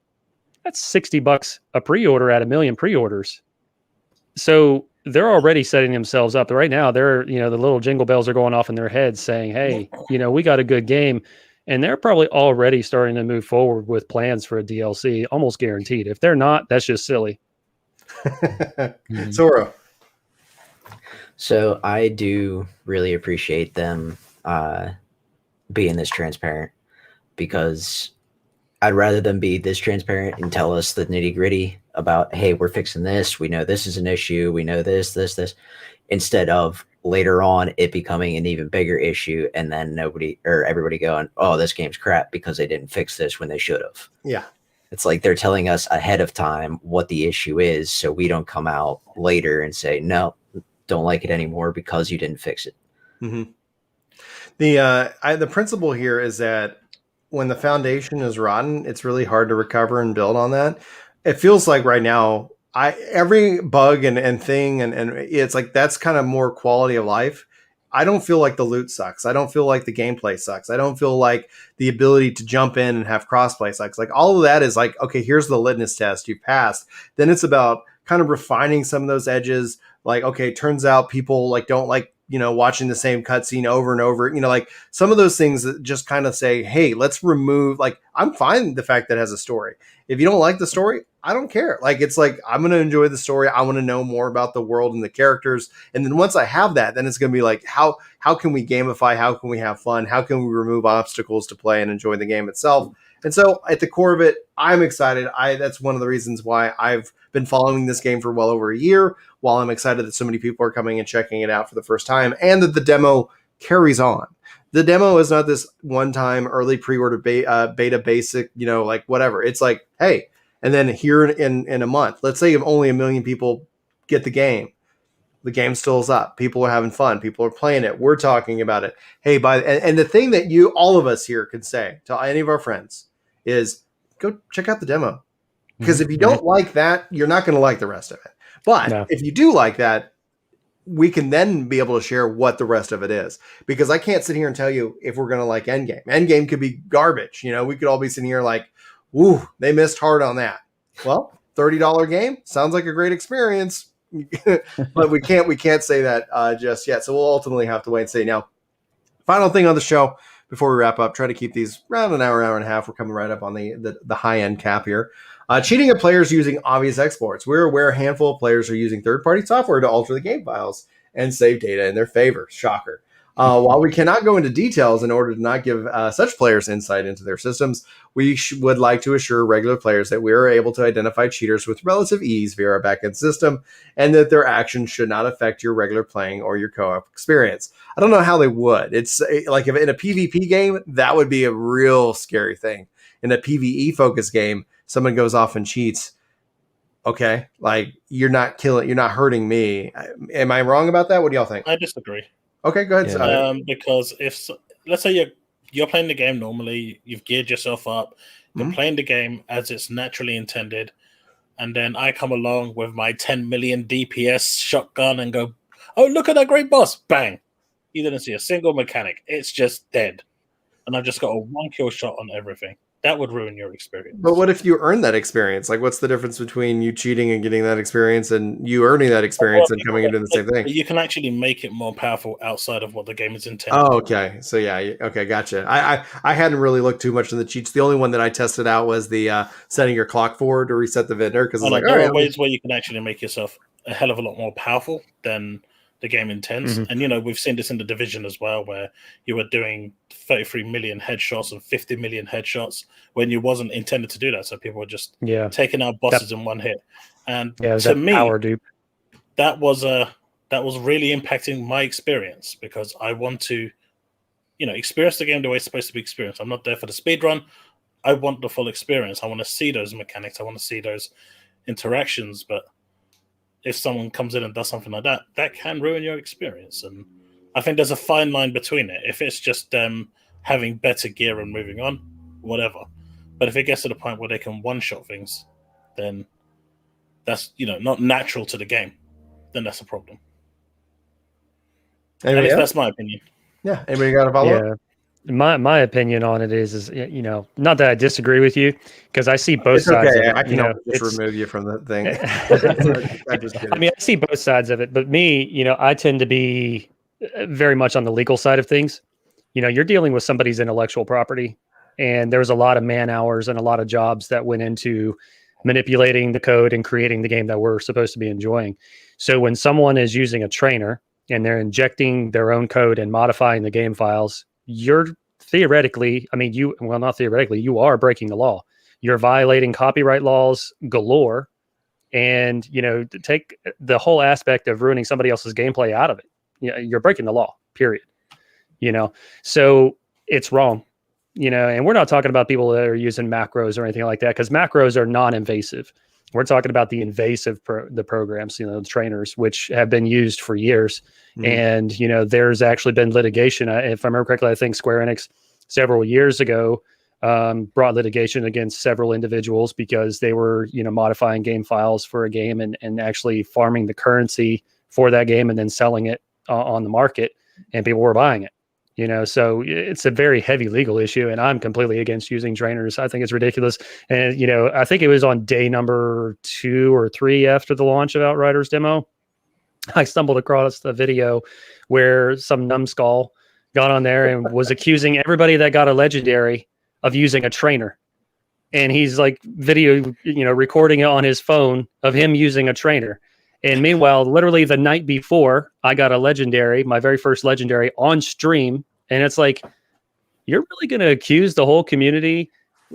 that's $60 a pre-order at 1 million pre-orders. So they're already setting themselves up. Right now, they're, the little jingle bells are going off in their heads saying, hey, we got a good game. And they're probably already starting to move forward with plans for a DLC, almost guaranteed. If they're not, that's just silly. Zoro. So I do really appreciate them being this transparent, because I'd rather them be this transparent and tell us the nitty gritty about, hey, we're fixing this. We know this is an issue. We know this, instead of later on it becoming an even bigger issue. And then everybody going, oh, this game's crap because they didn't fix this when they should have. Yeah. It's like they're telling us ahead of time what the issue is, so we don't come out later and say, no, don't like it anymore because you didn't fix it. Mm-hmm. The principle here is that when the foundation is rotten, it's really hard to recover and build on that. It feels like right now, every bug and thing, and it's like that's kind of more quality of life. I don't feel like the loot sucks. I don't feel like the gameplay sucks. I don't feel like the ability to jump in and have crossplay sucks. Like all of that is like, okay, here's the litmus test. You passed. Then it's about kind of refining some of those edges. Like, okay, turns out people like don't like, watching the same cutscene over and over, like some of those things that just kind of say, hey, let's remove, like, I'm fine with the fact that it has a story. If you don't like the story, I don't care. Like, it's like, I'm going to enjoy the story. I want to know more about the world and the characters. And then once I have that, then it's going to be like, how can we gamify? How can we have fun? How can we remove obstacles to play and enjoy the game itself? And so at the core of it, I'm excited. That's one of the reasons why I've been following this game for well over a year, while I'm excited that so many people are coming and checking it out for the first time, and that the demo carries on. The demo is not this one-time early pre-order beta basic, like whatever. It's like, hey, and then here in a month, let's say if only 1 million people get the game still is up. People are having fun. People are playing it. We're talking about it. Hey, and the thing that all of us here can say to any of our friends is go check out the demo. Because if you don't like that, you're not going to like the rest of it. But if you do like that, we can then be able to share what the rest of it is. Because I can't sit here and tell you if we're going to like Endgame. Endgame could be garbage. We could all be sitting here like, woo, they missed hard on that. Well, $30 game sounds like a great experience. But we can't say that just yet. So we'll ultimately have to wait and see. Now, final thing on the show before we wrap up, try to keep these around an hour and a half. We're coming right up on the high end cap here. Cheating at players using obvious exploits. We're aware a handful of players are using third-party software to alter the game files and save data in their favor. Shocker. While we cannot go into details in order to not give such players insight into their systems, we would like to assure regular players that we are able to identify cheaters with relative ease via our backend system, and that their actions should not affect your regular playing or your co-op experience. I don't know how they would. It's like if in a PvP game, that would be a real scary thing. In a PvE focused game, someone goes off and cheats. Okay, like you're not hurting me. Am I wrong about that? What do y'all think? I disagree. Okay, go ahead. Yeah. Because let's say you're playing the game normally, you've geared yourself up, you're playing the game as it's naturally intended, and then I come along with my 10 million DPS shotgun and go, oh, look at that great boss. Bang. You didn't see a single mechanic. It's just dead. And I've just got a 1-kill shot on everything. That would ruin your experience. But what if you earn that experience? Like, what's the difference between you cheating and getting that experience and you earning that experience and coming into the same thing? You can actually make it more powerful outside of what the game is intended. Oh, okay. So yeah, okay, gotcha. I hadn't really looked too much into the cheats. The only one that I tested out was the setting your clock forward to reset the vendor, because it's like, there are ways where you can actually make yourself a hell of a lot more powerful than the game intends. Mhm. And we've seen this in the Division as well, where you were doing 33 million headshots and 50 million headshots when you wasn't intended to do that. So people were just taking out bosses in one hit. And to me, power dupe. that was really impacting my experience, because I want to experience the game the way it's supposed to be experienced. I'm not there for the speed run. I want the full experience. I want to see those mechanics. I want to see those interactions. But if someone comes in and does something like that, that can ruin your experience. And I think there's a fine line between it. If it's just them having better gear and moving on, whatever. But if it gets to the point where they can one-shot things, then that's not natural to the game. Then that's a problem. At least that's my opinion. Yeah. Anybody got a follow-up? Yeah. My opinion on it is not that I disagree with you, because I see both sides of it. I can just remove you from the thing. I see both sides of it, but me, I tend to be very much on the legal side of things. You're dealing with somebody's intellectual property, and there's a lot of man hours and a lot of jobs that went into manipulating the code and creating the game that we're supposed to be enjoying. So when someone is using a trainer and they're injecting their own code and modifying the game files, you're theoretically, not theoretically, you are breaking the law. You're violating copyright laws galore. And, to take the whole aspect of ruining somebody else's gameplay out of it, you're breaking the law, period. So it's wrong, and we're not talking about people that are using macros or anything like that, because macros are non-invasive. We're talking about the invasive the programs, the trainers, which have been used for years. Mm-hmm. And, there's actually been litigation. If I remember correctly, I think Square Enix several years ago brought litigation against several individuals because they were, modifying game files for a game and actually farming the currency for that game and then selling it on the market, and people were buying it. So it's a very heavy legal issue, and I'm completely against using trainers. I think it's ridiculous. And, I think it was on day number 2 or 3 after the launch of Outriders demo, I stumbled across a video where some numbskull got on there and was accusing everybody that got a legendary of using a trainer. And he's like recording it on his phone of him using a trainer. And meanwhile, literally the night before, I got a legendary, my very first legendary, on stream. And it's like, you're really going to accuse the whole community,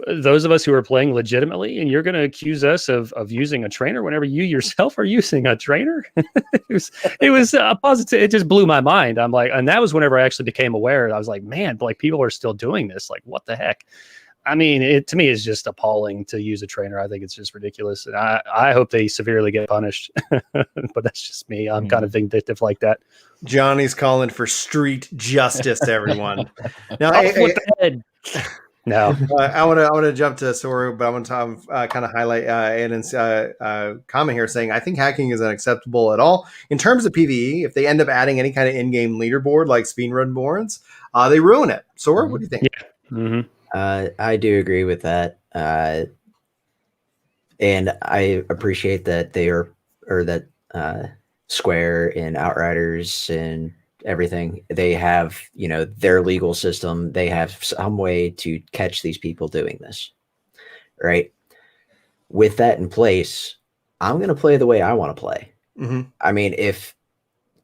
those of us who are playing legitimately, and you're going to accuse us of using a trainer whenever you yourself are using a trainer? it was a positive. It just blew my mind. I'm like, and that was whenever I actually became aware. I was like, man, like people are still doing this. Like, what the heck? It to me is just appalling to use a trainer. I think it's just ridiculous. And I hope they severely get punished, but that's just me. I'm kind of vindictive like that. Johnny's calling for street justice, everyone. Now, No, I want to jump to Soru, but I want to kind of highlight Aiden's comment here saying, I think hacking is unacceptable at all. In terms of PvE, if they end up adding any kind of in-game leaderboard like speedrun boards, they ruin it. Soru, what do you think? Yeah. Mm-hmm. I do agree with that. And I appreciate that that Square and Outriders and everything, they have, their legal system. They have some way to catch these people doing this, right? With that in place, I'm going to play the way I want to play. Mm-hmm. If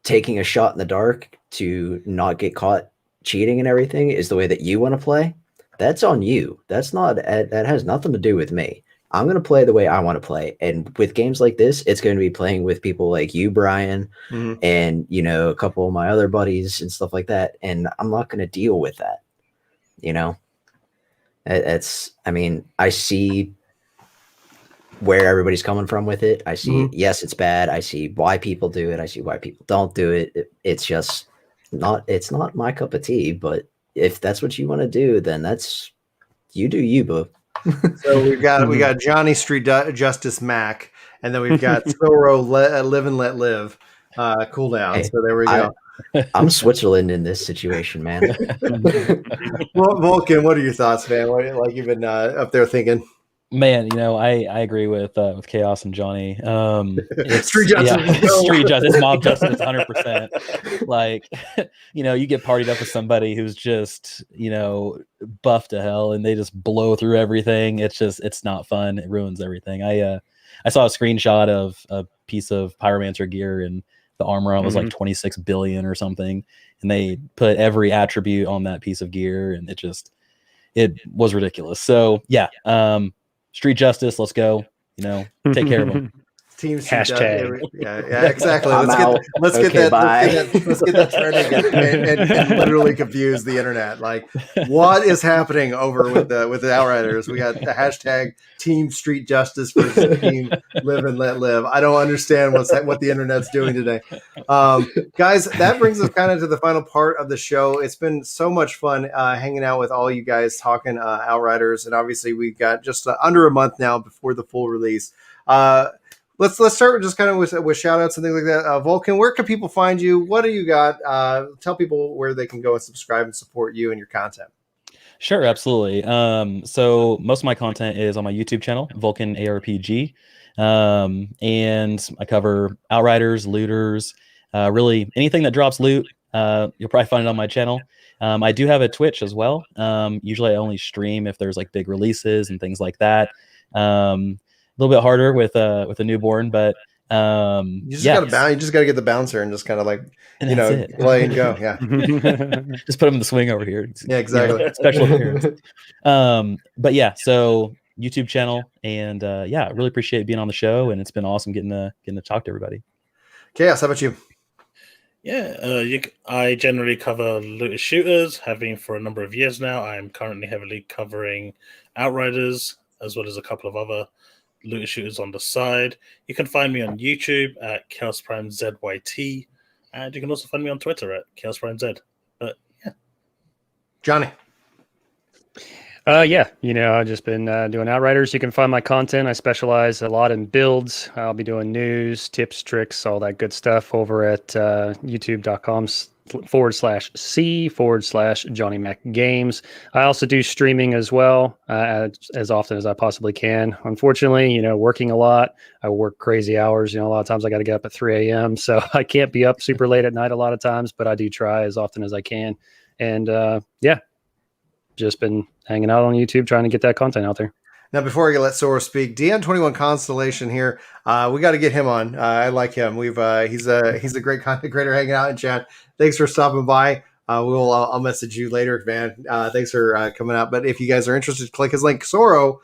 taking a shot in the dark to not get caught cheating and everything is the way that you want to play, that's on you. That has nothing to do with me. I'm going to play the way I want to play. And with games like this, it's going to be playing with people like you, Brian, mm-hmm. and, a couple of my other buddies and stuff like that. And I'm not going to deal with that. I see where everybody's coming from with it. I see, mm-hmm. yes, it's bad. I see why people do it. I see why people don't do it. It's just it's not my cup of tea, but if that's what you want to do, then you do you, boo. So we got Johnny Street Justice Mac, and then we've got Spilro Live and Let Live. Cool down. Hey, so there we go. I'm Switzerland in this situation, man. Well, Vulcan, what are your thoughts, man? Like you've been up there thinking? Man, I agree with Chaos and Johnny. Street justice, street justice, mob justice, 100%. Like, you get partied up with somebody who's just, buff to hell, and they just blow through everything. It's not fun. It ruins everything. I saw a screenshot of a piece of pyromancer gear, and the armor on was like 26 billion or something, and they put every attribute on that piece of gear, and it was ridiculous. So yeah, Street Justice, let's go. Take care of them. Team Hashtag. Yeah, exactly. I'm out. Let's Okay, get bye. that trending and literally confuse the internet. Like, what is happening over with the Outriders? We got the hashtag Team Street Justice versus Team Live and Let Live. I don't understand what the internet's doing today. Guys, that brings us kind of to the final part of the show. It's been so much fun hanging out with all you guys talking Outriders, and obviously we've got just under a month now before the full release. Let's start with just kind of with shout outs and things like that. Vulcan, where can people find you? What do you got? Tell people where they can go and subscribe and support you and your content. Sure, absolutely. So most of my content is on my YouTube channel, Vulcan ARPG. And I cover Outriders, looters, really anything that drops loot. You'll probably find it on my channel. I do have a Twitch as well. Usually I only stream if there's like big releases and things like that. A little bit harder with a newborn, but you just gotta get the bouncer and just kind of like play and go. Yeah. Just put him in the swing over here. Yeah, exactly. Special appearance. But yeah, so YouTube channel, and I really appreciate being on the show, and it's been awesome getting to talk to everybody. Chaos, how about you? Yeah, I generally cover looter shooters, have been for a number of years now. I'm currently heavily covering Outriders, as well as a couple of other looter shooters on the side. You can find me on YouTube at Chaos Prime ZYT, and you can also find me on Twitter at Chaos Prime Z. But yeah, Johnny. I've just been doing Outriders. You can find my content. I specialize a lot in builds. I'll be doing news, tips, tricks, all that good stuff over at youtube.com/C/Johnny Mac Games. I also do streaming as well, as often as I possibly can. Unfortunately, working a lot. I work crazy hours. A lot of times I got to get up at 3 a.m. So I can't be up super late at night a lot of times, but I do try as often as I can. And just been hanging out on YouTube trying to get that content out there. Now, before I let Sora speak, DN21 Constellation here. We got to get him on. I like him. He's a great content creator hanging out in chat. Thanks for stopping by. I'll message you later, man. Thanks for coming out. But if you guys are interested, click his link. Soro,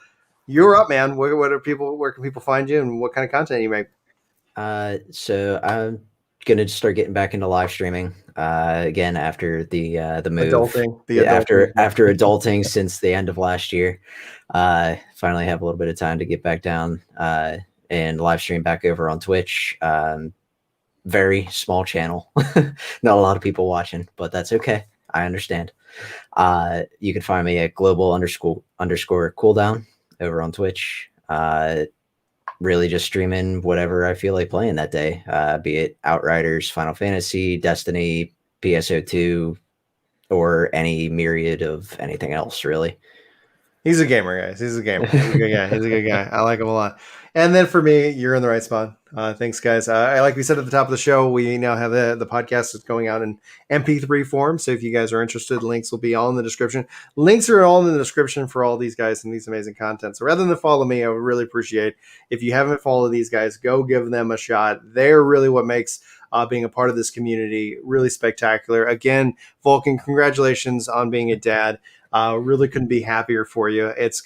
you're up, man. Where can people find you, and what kind of content you make? So I'm gonna start getting back into live streaming again after the move. After adulting since the end of last year. Finally have a little bit of time to get back down and live stream back over on Twitch. Very small channel. Not a lot of people watching, but that's okay. I understand. You can find me at global_cooldown over on Twitch. Really just streaming whatever I feel like playing that day, be it Outriders, Final Fantasy, Destiny, PSO2, or any myriad of anything else, really. He's a gamer, guys. He's a gamer. He's a good guy. I like him a lot. And then for me, you're in the right spot. Thanks, guys. Like we said at the top of the show, we now have the podcast that's going out in MP3 form. So if you guys are interested, links will be all in the description. Links are all in the description for all these guys and these amazing content. So rather than follow me, I would really appreciate if you haven't followed these guys, go give them a shot. They're really what makes being a part of this community really spectacular. Again, Vulcan, congratulations on being a dad. Really couldn't be happier for you. It's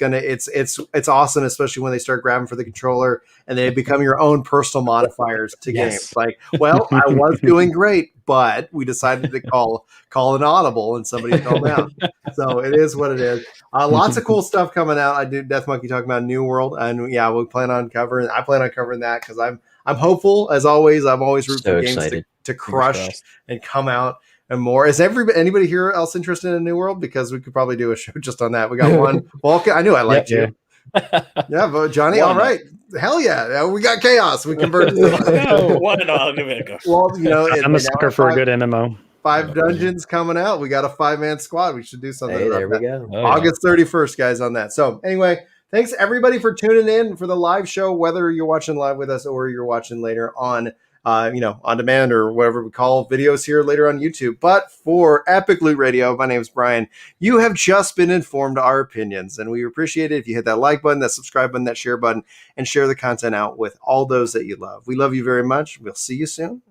awesome, especially when they start grabbing for the controller and they become your own personal modifiers to games. Like, well, I was doing great, but we decided to call an audible and somebody fell down. So it is what it is. Lots of cool stuff coming out. I did Death Monkey talking about New World, and yeah, I plan on covering that because I'm hopeful as always. I'm always rooting for games to crush and come out. And more. Is anybody here else interested in New World? Because we could probably do a show just on that. We got one. Vulcan, I knew I liked you. Yeah, but Johnny, all right. Hell yeah. We got Chaos. We converted. Why not? I'll give it a go. Well, I'm a sucker for a good MMO. 5 dungeons coming out. We got a 5-man squad. We should do something about there we that. go. August 31st, guys, on that. So anyway, thanks everybody for tuning in for the live show, whether you're watching live with us or you're watching later on on demand or whatever we call videos here later on YouTube. But for Epic Loot Radio, my name is Brian. You have just been informed our opinions, and we appreciate it if you hit that like button, that subscribe button, that share button, and share the content out with all those that you love. We love you very much. We'll see you soon.